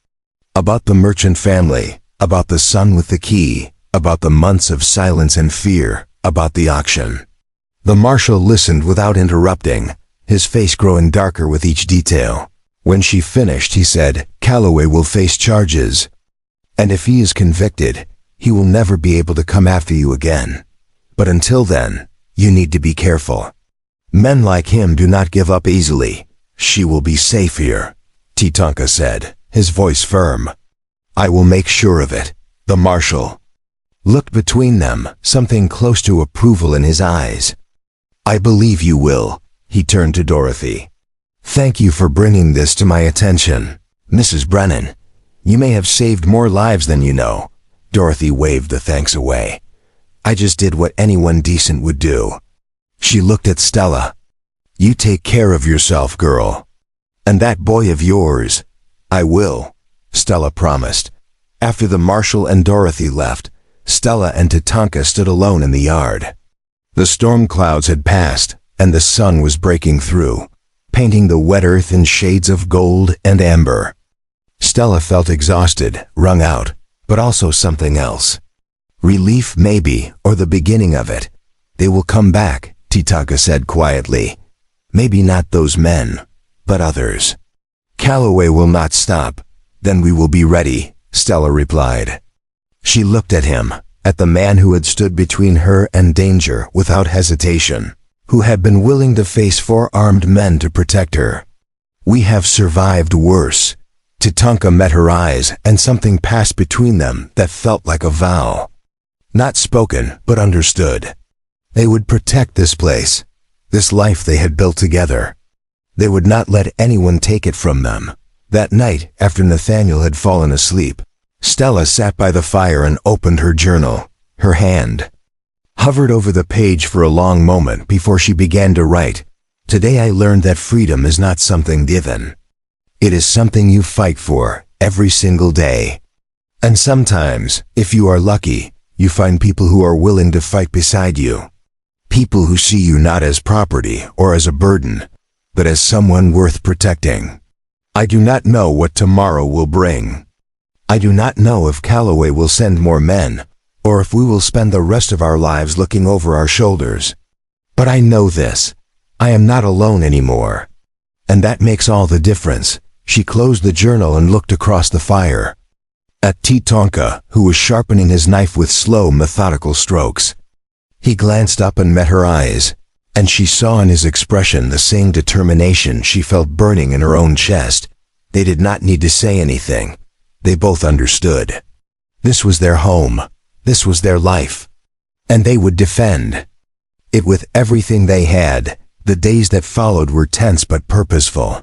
About the merchant family, about the son with the key, about the months of silence and fear, about the auction. The marshal listened without interrupting, his face growing darker with each detail. When she finished, he said, "Calloway will face charges. And if he is convicted, he will never be able to come after you again. But until then, you need to be careful. Men like him do not give up easily. She will be safe here," Tatanka said, his voice firm. "I will make sure of it." The marshal looked between them, something close to approval in his eyes. "I believe you will." He turned to Dorothy. "Thank you for bringing this to my attention, Mrs. Brennan. You may have saved more lives than you know." Dorothy waved the thanks away. "I just did what anyone decent would do." She looked at Stella. "You take care of yourself, girl. And that boy of yours." "I will," Stella promised. After the marshal and Dorothy left, Stella and Tatanka stood alone in the yard. The storm clouds had passed, and the sun was breaking through, painting the wet earth in shades of gold and amber. Stella felt exhausted, wrung out, but also something else. Relief maybe, or the beginning of it. "They will come back," Tatanka said quietly. "Maybe not those men, but others. Calloway will not stop. Then we will be ready," Stella replied. She looked at him, at the man who had stood between her and danger without hesitation, who had been willing to face 4 armed men to protect her. "We have survived worse." Tatanka met her eyes, and something passed between them that felt like a vow. Not spoken, but understood. They would protect this place, this life they had built together. They would not let anyone take it from them. That night, after Nathaniel had fallen asleep, Stella sat by the fire and opened her journal. Her hand hovered over the page for a long moment before she began to write. "Today I learned that freedom is not something given. It is something you fight for every single day. And sometimes, if you are lucky, you find people who are willing to fight beside you. People who see you not as property or as a burden, but as someone worth protecting. I do not know what tomorrow will bring. I do not know if Calloway will send more men, or if we will spend the rest of our lives looking over our shoulders. But I know this: I am not alone anymore. And that makes all the difference." She closed the journal and looked across the fire at Tatanka, who was sharpening his knife with slow, methodical strokes. He glanced up and met her eyes, and she saw in his expression the same determination she felt burning in her own chest. They did not need to say anything. They both understood. This was their home. This was their life. And they would defend it with everything they had. The days that followed were tense but purposeful.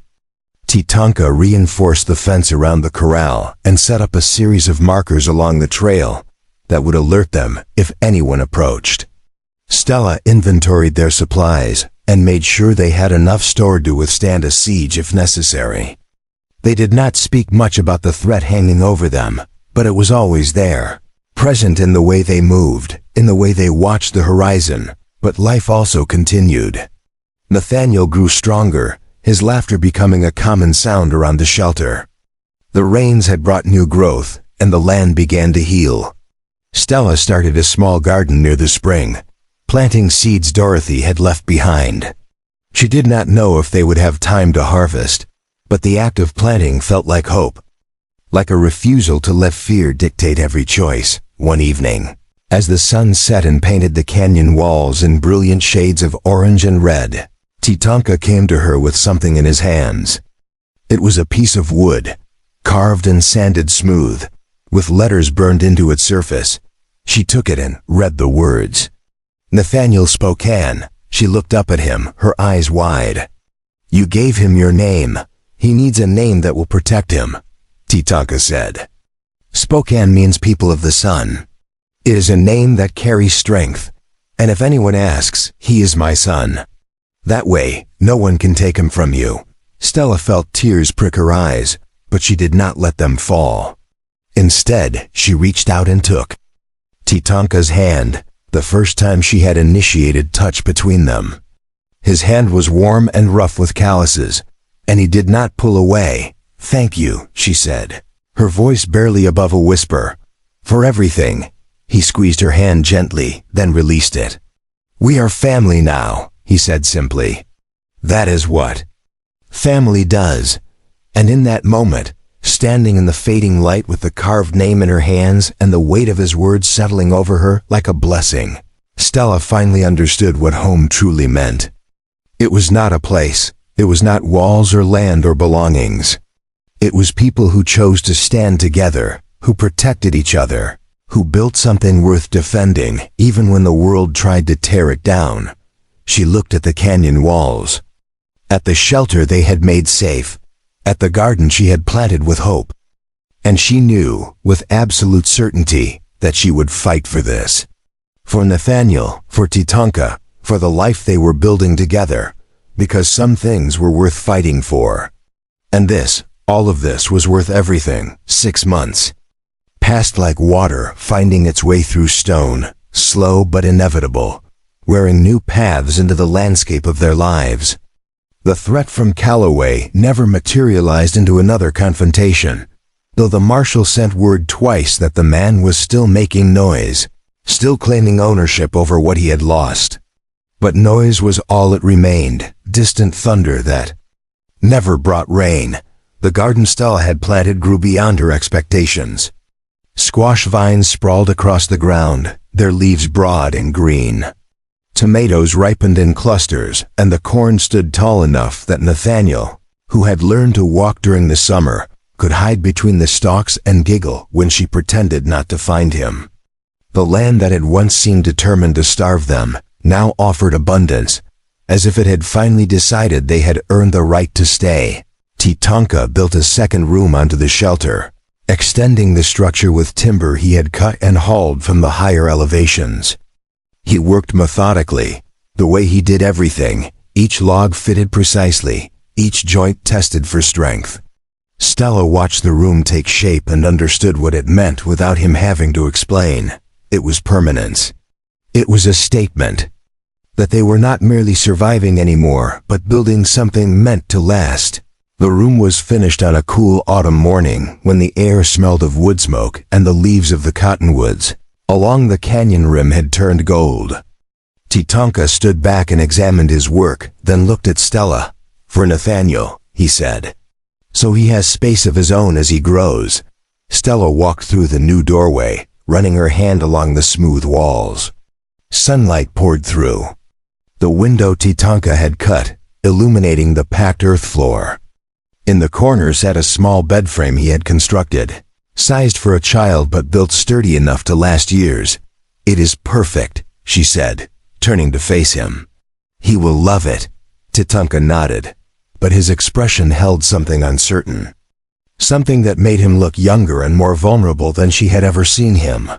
Tatanka reinforced the fence around the corral and set up a series of markers along the trail that would alert them if anyone approached. Stella inventoried their supplies and made sure they had enough stored to withstand a siege if necessary. They did not speak much about the threat hanging over them, but it was always there, present in the way they moved, in the way they watched the horizon. But life also continued. Nathaniel grew stronger, his laughter becoming a common sound around the shelter. The rains had brought new growth, and the land began to heal. Stella started a small garden near the spring, planting seeds Dorothy had left behind. She did not know if they would have time to harvest, but the act of planting felt like hope, like a refusal to let fear dictate every choice. One evening, as the sun set and painted the canyon walls in brilliant shades of orange and red, Tatanka came to her with something in his hands. It was a piece of wood, carved and sanded smooth, with letters burned into its surface. She took it and read the words. "Nathaniel Spokane." She looked up at him, her eyes wide. "You gave him your name. He needs a name that will protect him," Tatanka said. "Spokane means people of the sun. It is a name that carries strength, and if anyone asks, he is my son. That way, no one can take him from you." Stella felt tears prick her eyes, but she did not let them fall. Instead, she reached out and took Tatanka's hand, the first time she had initiated touch between them. His hand was warm and rough with calluses, and he did not pull away. "Thank you," she said, her voice barely above a whisper. "For everything." He squeezed her hand gently, then released it. "We are family now," he said simply. "That is what family does." And in that moment, standing in the fading light with the carved name in her hands and the weight of his words settling over her like a blessing, Stella finally understood what home truly meant. It was not a place. It was not walls or land or belongings. It was people who chose to stand together, who protected each other, who built something worth defending even when the world tried to tear it down. She looked at the canyon walls, at the shelter they had made safe, at the garden she had planted with hope. And she knew, with absolute certainty, that she would fight for this. For Nathaniel, for Titanka, for the life they were building together, because some things were worth fighting for. And this, all of this was worth everything. 6 months passed like water finding its way through stone, slow but inevitable, wearing new paths into the landscape of their lives. The threat from Calloway never materialized into another confrontation, though the marshal sent word twice that the man was still making noise, still claiming ownership over what he had lost. But noise was all it remained, distant thunder that never brought rain. The garden Stella had planted grew beyond her expectations. Squash vines sprawled across the ground, their leaves broad and green. Tomatoes ripened in clusters, and the corn stood tall enough that Nathaniel, who had learned to walk during the summer, could hide between the stalks and giggle when she pretended not to find him. The land that had once seemed determined to starve them now offered abundance, as if it had finally decided they had earned the right to stay. Titanka built a second room onto the shelter, extending the structure with timber he had cut and hauled from the higher elevations. He worked methodically, the way he did everything, each log fitted precisely, each joint tested for strength. Stella watched the room take shape and understood what it meant without him having to explain. It was permanence. It was a statement that they were not merely surviving anymore, but building something meant to last. The room was finished on a cool autumn morning when the air smelled of wood smoke and the leaves of the cottonwoods along the canyon rim had turned gold. Titanka stood back and examined his work, then looked at Stella. "For Nathaniel," he said. "So he has space of his own as he grows." Stella walked through the new doorway, running her hand along the smooth walls. Sunlight poured through the window Titanka had cut, illuminating the packed earth floor. In the corner sat a small bed frame he had constructed, sized for a child but built sturdy enough to last years. "It is perfect," she said, turning to face him. "He will love it." Titanka nodded, but his expression held something uncertain, something that made him look younger and more vulnerable than she had ever seen him.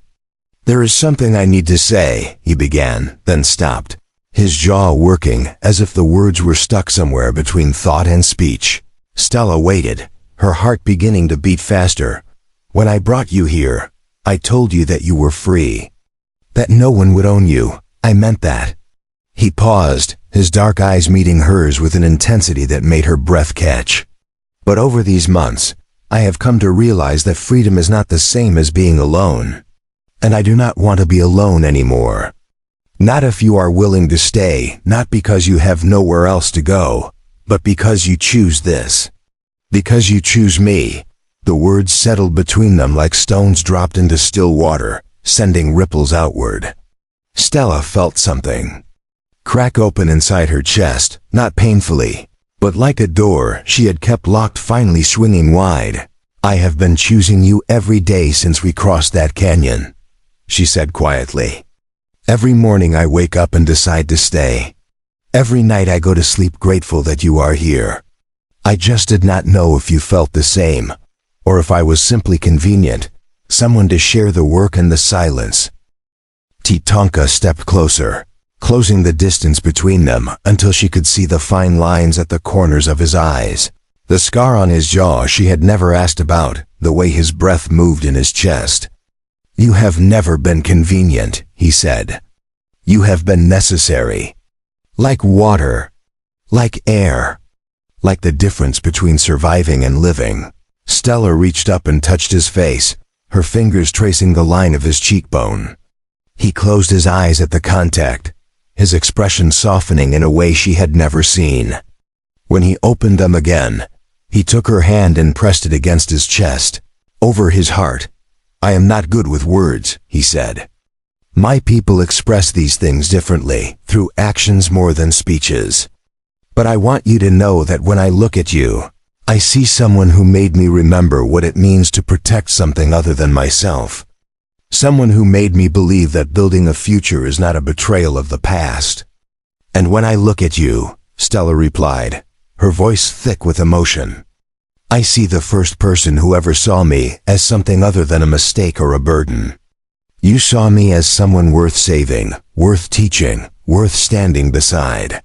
"There is something I need to say," he began, then stopped, his jaw working as if the words were stuck somewhere between thought and speech. Stella waited, her heart beginning to beat faster. "When I brought you here, I told you that you were free, that no one would own you. I meant that." He paused, his dark eyes meeting hers with an intensity that made her breath catch. "But over these months, I have come to realize that freedom is not the same as being alone. And I do not want to be alone anymore. Not if you are willing to stay, not because you have nowhere else to go, but because you choose this. Because you choose me." The words settled between them like stones dropped into still water, sending ripples outward. Stella felt something crack open inside her chest, not painfully, but like a door she had kept locked finally swinging wide. "I have been choosing you every day since we crossed that canyon," she said quietly. "Every morning I wake up and decide to stay. Every night I go to sleep grateful that you are here. I just did not know if you felt the same, or if I was simply convenient, someone to share the work and the silence." Titanka stepped closer, closing the distance between them until she could see the fine lines at the corners of his eyes. The scar on his jaw she had never asked about, the way his breath moved in his chest. "You have never been convenient," he said. "You have been necessary. Like water, like air, like the difference between surviving and living." Stella reached up and touched his face, her fingers tracing the line of his cheekbone. He closed his eyes at the contact, his expression softening in a way she had never seen. When he opened them again, he took her hand and pressed it against his chest, over his heart. "I am not good with words," he said. "My people express these things differently, through actions more than speeches. But I want you to know that when I look at you, I see someone who made me remember what it means to protect something other than myself. Someone who made me believe that building a future is not a betrayal of the past." "And when I look at you," Stella replied, her voice thick with emotion, "I see the first person who ever saw me as something other than a mistake or a burden. You saw me as someone worth saving, worth teaching, worth standing beside.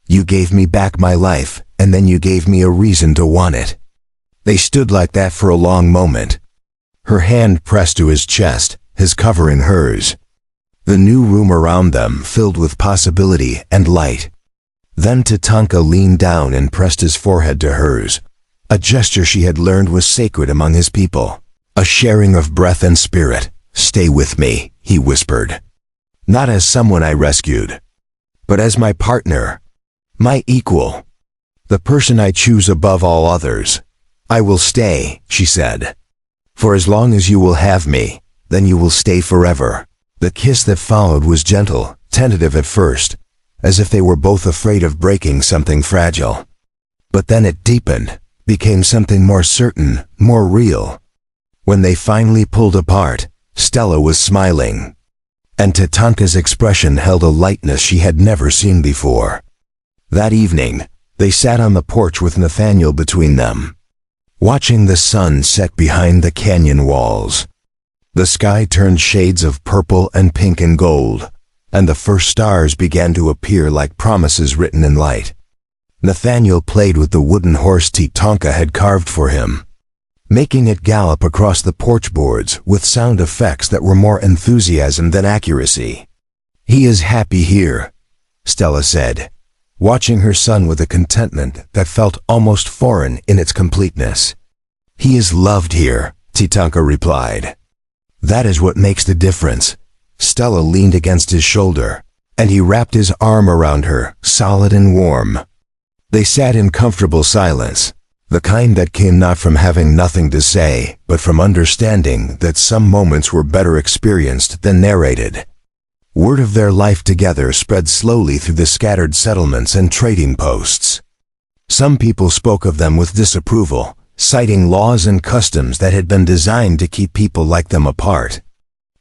You gave me back my life, and then you gave me a reason to want it." They stood like that for a long moment. Her hand pressed to his chest, his covering hers. The new room around them filled with possibility and light. Then Tatanka leaned down and pressed his forehead to hers. A gesture she had learned was sacred among his people. A sharing of breath and spirit. "Stay with me," he whispered. "Not as someone I rescued, but as my partner, my equal, the person I choose above all others. I will stay," she said. "For as long as you will have me, then you will stay forever." The kiss that followed was gentle, tentative at first, as if they were both afraid of breaking something fragile. But then it deepened, became something more certain, more real. When they finally pulled apart, Stella was smiling, and Tatanka's expression held a lightness she had never seen before. That evening, they sat on the porch with Nathaniel between them, watching the sun set behind the canyon walls. The sky turned shades of purple and pink and gold, and the first stars began to appear like promises written in light. Nathaniel played with the wooden horse Tatanka had carved for him, making it gallop across the porch boards with sound effects that were more enthusiasm than accuracy. "He is happy here," Stella said, watching her son with a contentment that felt almost foreign in its completeness. "He is loved here," Tatanka replied. "That is what makes the difference." Stella leaned against his shoulder, and he wrapped his arm around her, solid and warm. They sat in comfortable silence, the kind that came not from having nothing to say, but from understanding that some moments were better experienced than narrated. Word of their life together spread slowly through the scattered settlements and trading posts. Some people spoke of them with disapproval, citing laws and customs that had been designed to keep people like them apart.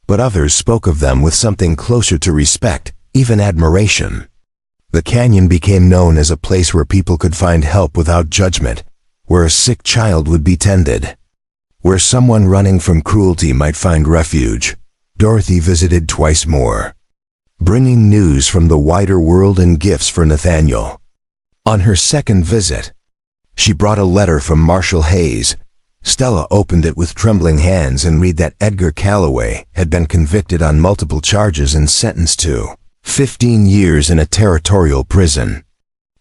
But others spoke of them with something closer to respect, even admiration. The canyon became known as a place where people could find help without judgment, where a sick child would be tended, where someone running from cruelty might find refuge. Dorothy visited twice more, bringing news from the wider world and gifts for Nathaniel. On her second visit, she brought a letter from Marshal Hayes. Stella opened it with trembling hands and read that Edgar Calloway had been convicted on multiple charges and sentenced to 15 years in a territorial prison.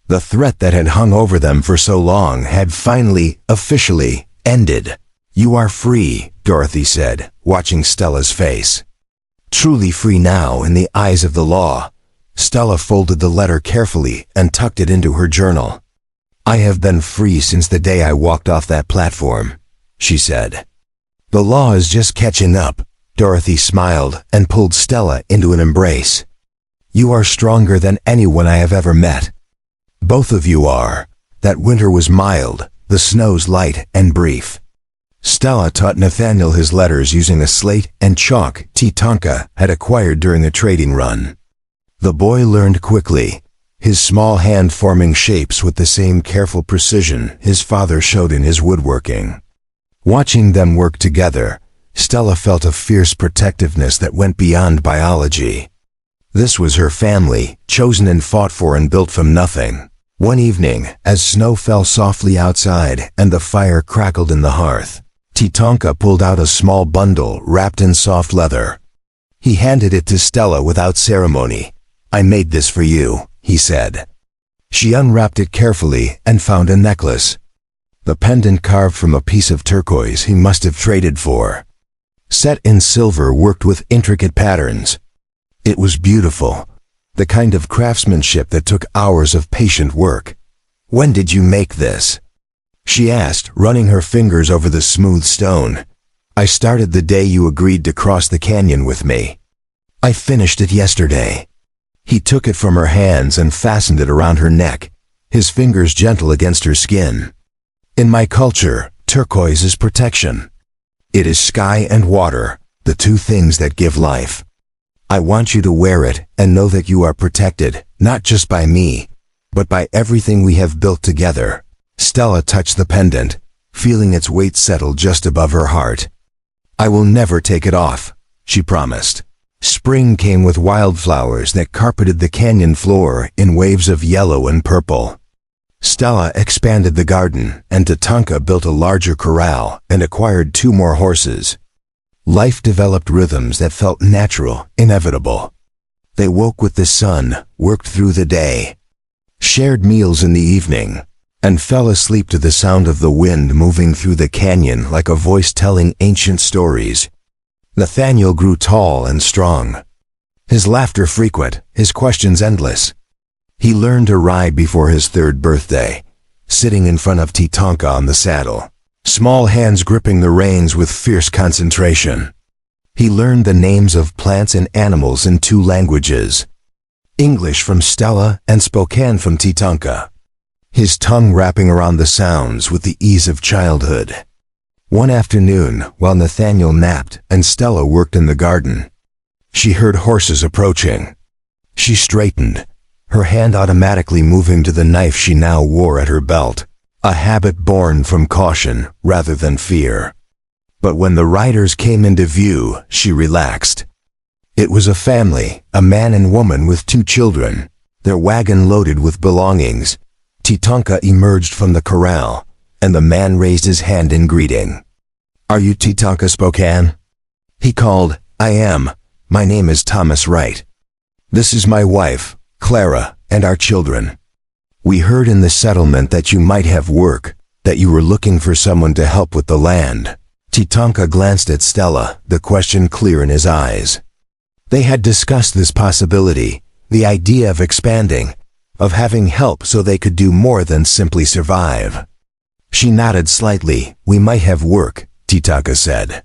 The threat that had hung over them for so long had finally, officially, ended. "You are free," Dorothy said, watching Stella's face. Truly free now in the eyes of the law. Stella folded the letter carefully and tucked it into her journal. "I have been free since the day I walked off that platform," she said. "The law is just catching up." Dorothy smiled and pulled Stella into an embrace. "You are stronger than anyone I have ever met. Both of you are." That winter was mild, the snows light and brief. Stella taught Nathaniel his letters using a slate and chalk Tatanka had acquired during a trading run. The boy learned quickly, his small hand forming shapes with the same careful precision his father showed in his woodworking. Watching them work together, Stella felt a fierce protectiveness that went beyond biology. This was her family, chosen and fought for and built from nothing. One evening, as snow fell softly outside and the fire crackled in the hearth, Tatanka pulled out a small bundle wrapped in soft leather. He handed it to Stella without ceremony. "I made this for you," he said. She unwrapped it carefully and found a necklace. The pendant carved from a piece of turquoise he must have traded for, set in silver worked with intricate patterns. It was beautiful, the kind of craftsmanship that took hours of patient work. "When did you make this?" she asked, running her fingers over the smooth stone. "I started the day you agreed to cross the canyon with me. I finished it yesterday." He took it from her hands and fastened it around her neck, his fingers gentle against her skin. "In my culture, turquoise is protection. It is sky and water, the two things that give life. I want you to wear it and know that you are protected, not just by me, but by everything we have built together." Stella touched the pendant, feeling its weight settle just above her heart. "I will never take it off," she promised. Spring came with wildflowers that carpeted the canyon floor in waves of yellow and purple. Stella expanded the garden, and Tatanka built a larger corral and acquired 2 more horses. Life developed rhythms that felt natural, inevitable. They woke with the sun, worked through the day, shared meals in the evening, and fell asleep to the sound of the wind moving through the canyon like a voice telling ancient stories. Nathaniel grew tall and strong, his laughter frequent, his questions endless. He learned to ride before his 3rd birthday, sitting in front of Tatanka on the saddle, small hands gripping the reins with fierce concentration. He learned the names of plants and animals in 2 languages, English from Stella and Spokane from Tatanka, his tongue wrapping around the sounds with the ease of childhood. One afternoon, while Nathaniel napped and Stella worked in the garden, she heard horses approaching. She straightened, her hand automatically moving to the knife she now wore at her belt, a habit born from caution rather than fear. But when the riders came into view, she relaxed. It was a family, a man and woman with 2 children, their wagon loaded with belongings. Tatanka emerged from the corral, and the man raised his hand in greeting. "Are you Tatanka Spokane?" he called. "I am. My name is Thomas Wright. This is my wife, Clara, and our children. We heard in the settlement that you might have work, that you were looking for someone to help with the land." Tatanka glanced at Stella, the question clear in his eyes. They had discussed this possibility, the idea of expanding, of having help so they could do more than simply survive. She nodded slightly. "We might have work," Tatanka said.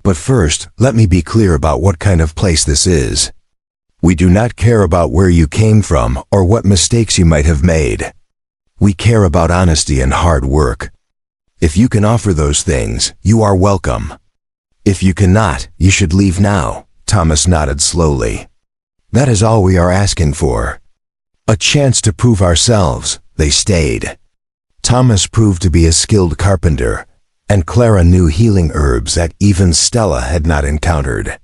"But first, let me be clear about what kind of place this is. We do not care about where you came from or what mistakes you might have made. We care about honesty and hard work. If you can offer those things, you are welcome. If you cannot, you should leave now." Thomas nodded slowly. "That is all we are asking for. A chance to prove ourselves." They stayed. Thomas proved to be a skilled carpenter, and Clara knew healing herbs that even Stella had not encountered.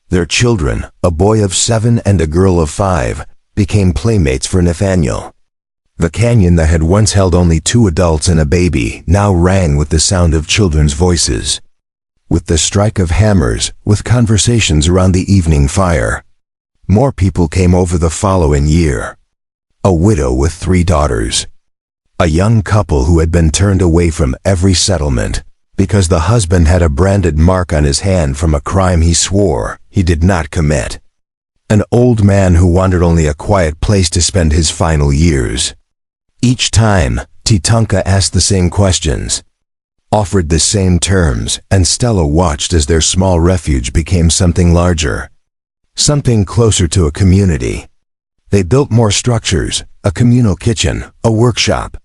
Their children, a boy of 7 and a girl of 5, became playmates for Nathaniel. The canyon that had once held only 2 adults and a baby now rang with the sound of children's voices, with the strike of hammers, with conversations around the evening fire. More people came over the following year. A widow with 3 daughters. A young couple who had been turned away from every settlement because the husband had a branded mark on his hand from a crime he swore he did not commit. An old man who wanted only a quiet place to spend his final years. Each time, Tatanka asked the same questions, offered the same terms, and Stella watched as their small refuge became something larger, something closer to a community. They built more structures, a communal kitchen, a workshop,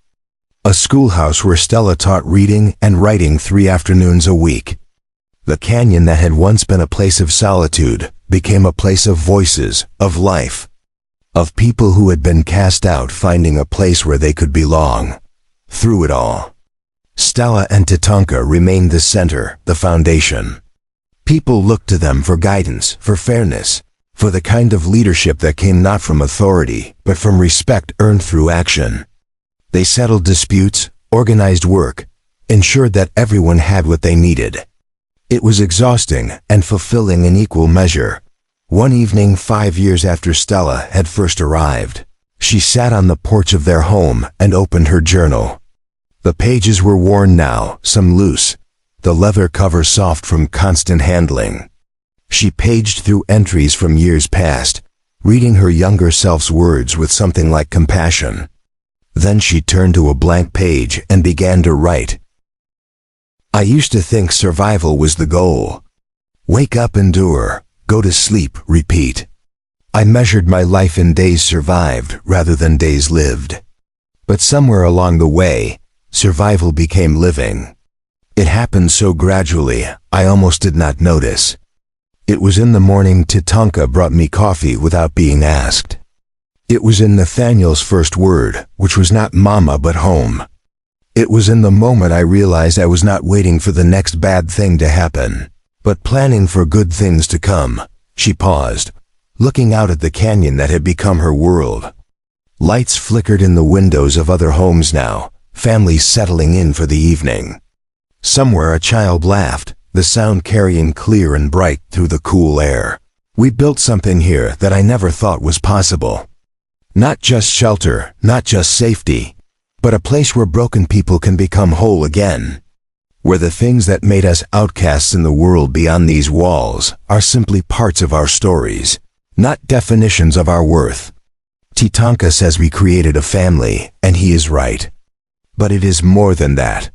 a schoolhouse where Stella taught reading and writing 3 afternoons a week. The canyon that had once been a place of solitude became a place of voices, of life, of people who had been cast out finding a place where they could belong. Through it all, Stella and Tatanka remained the center, the foundation. People looked to them for guidance, for fairness, for the kind of leadership that came not from authority, but from respect earned through action. They settled disputes, organized work, ensured that everyone had what they needed. It was exhausting and fulfilling in equal measure. One evening 5 years after Stella had first arrived, she sat on the porch of their home and opened her journal. The pages were worn now, some loose, the leather cover soft from constant handling. She paged through entries from years past, reading her younger self's words with something like compassion. Then she turned to a blank page and began to write. I used to think survival was the goal. Wake up, endure, go to sleep, repeat. I measured my life in days survived rather than days lived. But somewhere along the way, survival became living. It happened so gradually, I almost did not notice. It was in the morning Tatanka brought me coffee without being asked. It was in Nathaniel's first word, which was not mama but home. It was in the moment I realized I was not waiting for the next bad thing to happen, but planning for good things to come. She paused, looking out at the canyon that had become her world. Lights flickered in the windows of other homes now, families settling in for the evening. Somewhere a child laughed, the sound carrying clear and bright through the cool air. We built something here that I never thought was possible. Not just shelter, not just safety, but a place where broken people can become whole again. Where the things that made us outcasts in the world beyond these walls are simply parts of our stories, not definitions of our worth. Tatanka says we created a family, and he is right. But it is more than that.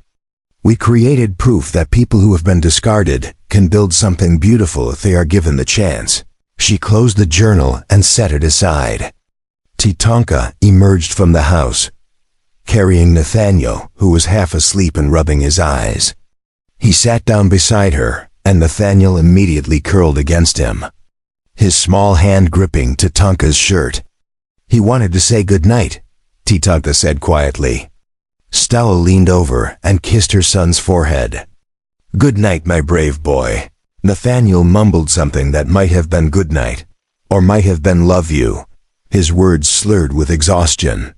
We created proof that people who have been discarded can build something beautiful if they are given the chance. She closed the journal and set it aside. Tatanka emerged from the house, carrying Nathaniel, who was half asleep and rubbing his eyes. He sat down beside her, and Nathaniel immediately curled against him, his small hand gripping Tatanka's shirt. He wanted to say good night, Tatanka said quietly. Stella leaned over and kissed her son's forehead. Good night, my brave boy. Nathaniel mumbled something that might have been good night, or might have been love you, his words slurred with exhaustion.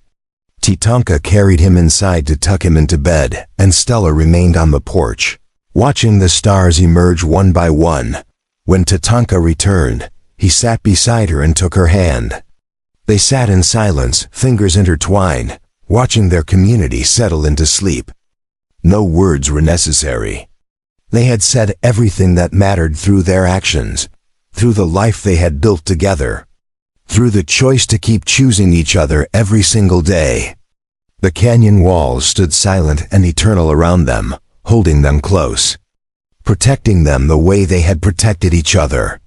Tatanka carried him inside to tuck him into bed, and Stella remained on the porch, watching the stars emerge one by one. When Tatanka returned, he sat beside her and took her hand. They sat in silence, fingers intertwined, watching their community settle into sleep. No words were necessary. They had said everything that mattered through their actions, through the life they had built together, through the choice to keep choosing each other every single day. The canyon walls stood silent and eternal around them, holding them close, protecting them the way they had protected each other.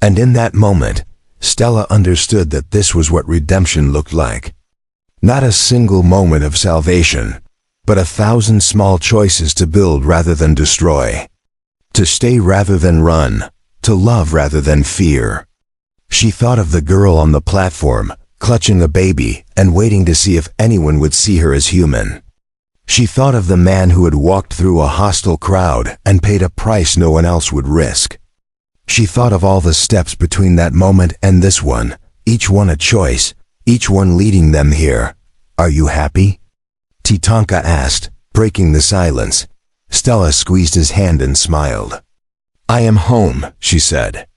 And in that moment, Stella understood that this was what redemption looked like. Not a single moment of salvation, but 1,000 small choices to build rather than destroy, to stay rather than run, to love rather than fear. She thought of the girl on the platform, clutching a baby and waiting to see if anyone would see her as human. She thought of the man who had walked through a hostile crowd and paid a price no one else would risk. She thought of all the steps between that moment and this one, each one a choice, each one leading them here. Are you happy? Tatanka asked, breaking the silence. Stella squeezed his hand and smiled. I am home, she said.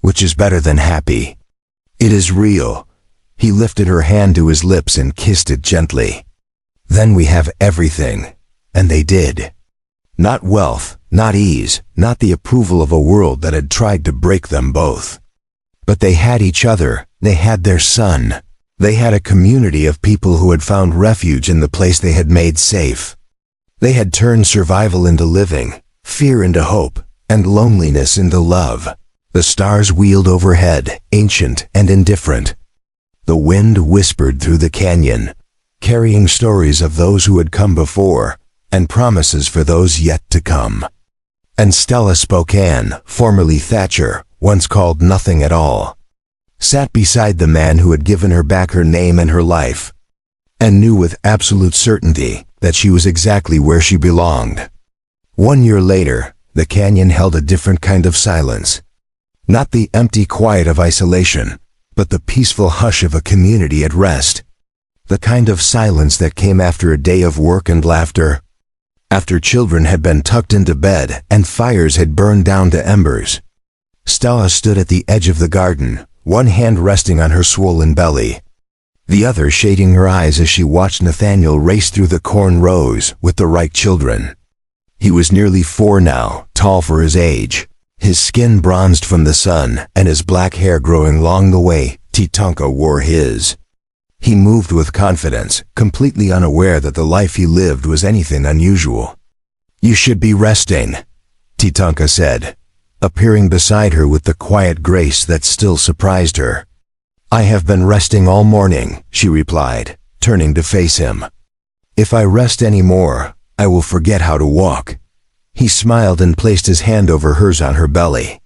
Which is better than happy. It is real. He lifted her hand to his lips and kissed it gently. Then we have everything. And they did. Not wealth, not ease, not the approval of a world that had tried to break them both. But they had each other, they had their son. They had a community of people who had found refuge in the place they had made safe. They had turned survival into living, fear into hope, and loneliness into love. The stars wheeled overhead, ancient and indifferent. The wind whispered through the canyon, carrying stories of those who had come before, and promises for those yet to come. And Stella Spokane, formerly Thatcher, once called nothing at all, sat beside the man who had given her back her name and her life, and knew with absolute certainty that she was exactly where she belonged. 1 year later, the canyon held a different kind of silence. Not the empty quiet of isolation, but the peaceful hush of a community at rest. The kind of silence that came after a day of work and laughter, after children had been tucked into bed and fires had burned down to embers. Stella stood at the edge of the garden, one hand resting on her swollen belly, the other shading her eyes as she watched Nathaniel race through the corn rows with the right children. He was nearly 4 now, tall for his age, his skin bronzed from the sun and his black hair growing long the way Titonka wore his. He moved with confidence, completely unaware that the life he lived was anything unusual. "You should be resting," Titonka said, appearing beside her with the quiet grace that still surprised her. "I have been resting all morning," she replied, turning to face him. "If I rest any more, I will forget how to walk." He smiled and placed his hand over hers on her belly.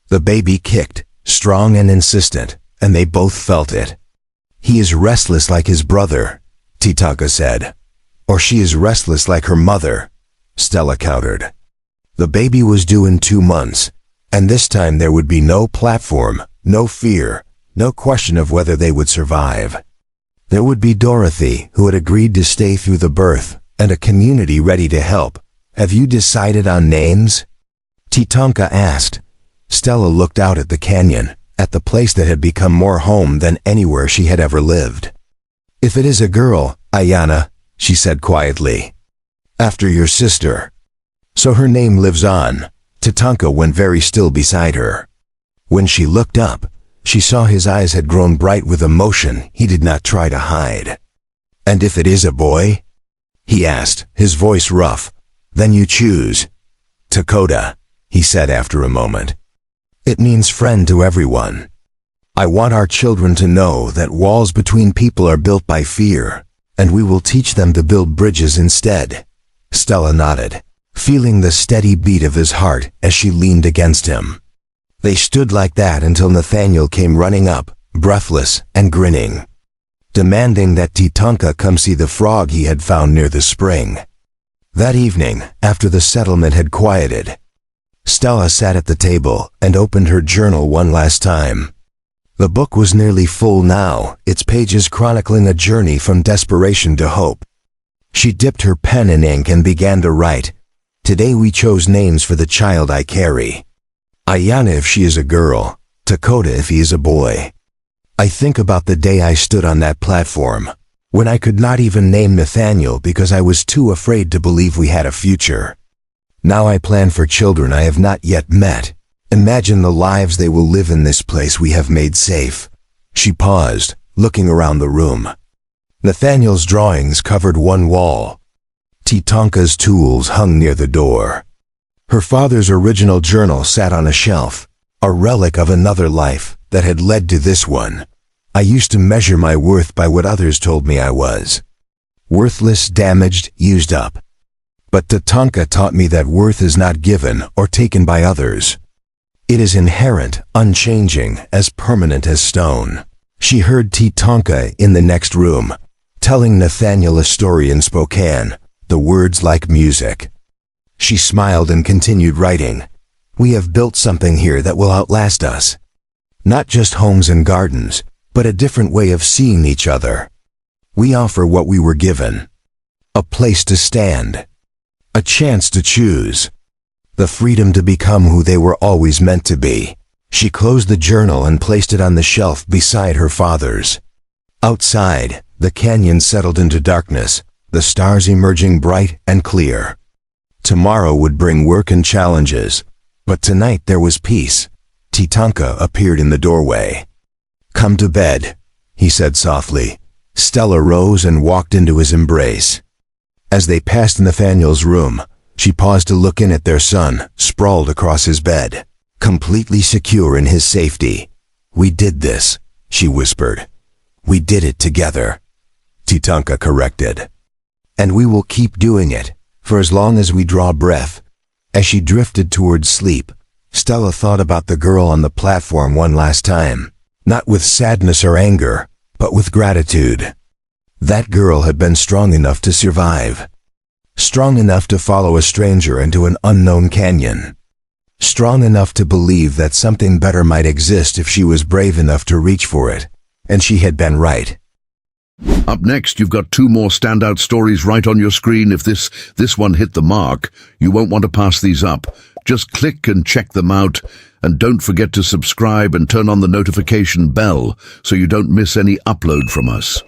The baby kicked, strong and insistent, and they both felt it. "He is restless like his brother," Titonka said. "Or she is restless like her mother," Stella countered. The baby was due in 2 months, and this time there would be no platform, no fear, no question of whether they would survive. There would be Dorothy, who had agreed to stay through the birth, and a community ready to help. "Have you decided on names?" Titonka asked. Stella looked out at the canyon, at the place that had become more home than anywhere she had ever lived. "If it is a girl, Ayana," she said quietly. "After your sister." "So her name lives on." Titonka went very still beside her. When she looked up, she saw his eyes had grown bright with emotion he did not try to hide. "And if it is a boy?" he asked, his voice rough. "Then you choose." "Dakota," he said after a moment. "It means friend to everyone. I want our children to know that walls between people are built by fear, and we will teach them to build bridges instead." Stella nodded, feeling the steady beat of his heart as she leaned against him. They stood like that until Nathaniel came running up, breathless and grinning, demanding that Titonka come see the frog he had found near the spring. That evening, after the settlement had quieted, Stella sat at the table and opened her journal one last time. The book was nearly full now, its pages chronicling a journey from desperation to hope. She dipped her pen in ink and began to write. "Today we chose names for the child I carry. Ayana if she is a girl, Dakota if he is a boy. I think about the day I stood on that platform, when I could not even name Nathaniel because I was too afraid to believe we had a future. Now I plan for children I have not yet met. Imagine the lives they will live in this place we have made safe." She paused, looking around the room. Nathaniel's drawings covered one wall. Titonka's tools hung near the door. Her father's original journal sat on a shelf, a relic of another life that had led to this one. "I used to measure my worth by what others told me I was. Worthless, damaged, used up. But Titonka taught me that worth is not given or taken by others. It is inherent, unchanging, as permanent as stone." She heard Titonka in the next room, telling Nathaniel a story in Spokane, the words like music. She smiled and continued writing. "We have built something here that will outlast us. Not just homes and gardens, but a different way of seeing each other. We offer what we were given. A place to stand. A chance to choose. The freedom to become who they were always meant to be." She closed the journal and placed it on the shelf beside her father's. Outside, the canyon settled into darkness, the stars emerging bright and clear. Tomorrow would bring work and challenges, but tonight there was peace. Titonka appeared in the doorway. "Come to bed," he said softly. Stella rose and walked into his embrace. As they passed Nathaniel's room, she paused to look in at their son, sprawled across his bed, completely secure in his safety. "We did this," she whispered. "We did it together," Titonka corrected. "And we will keep doing it, for as long as we draw breath." As she drifted towards sleep, Stella thought about the girl on the platform one last time, not with sadness or anger, but with gratitude. That girl had been strong enough to survive. Strong enough to follow a stranger into an unknown canyon. Strong enough to believe that something better might exist if she was brave enough to reach for it. And she had been right. Up next, you've got 2 more standout stories right on your screen. If this one hit the mark, you won't want to pass these up. Just click and check them out. And don't forget to subscribe and turn on the notification bell so you don't miss any upload from us.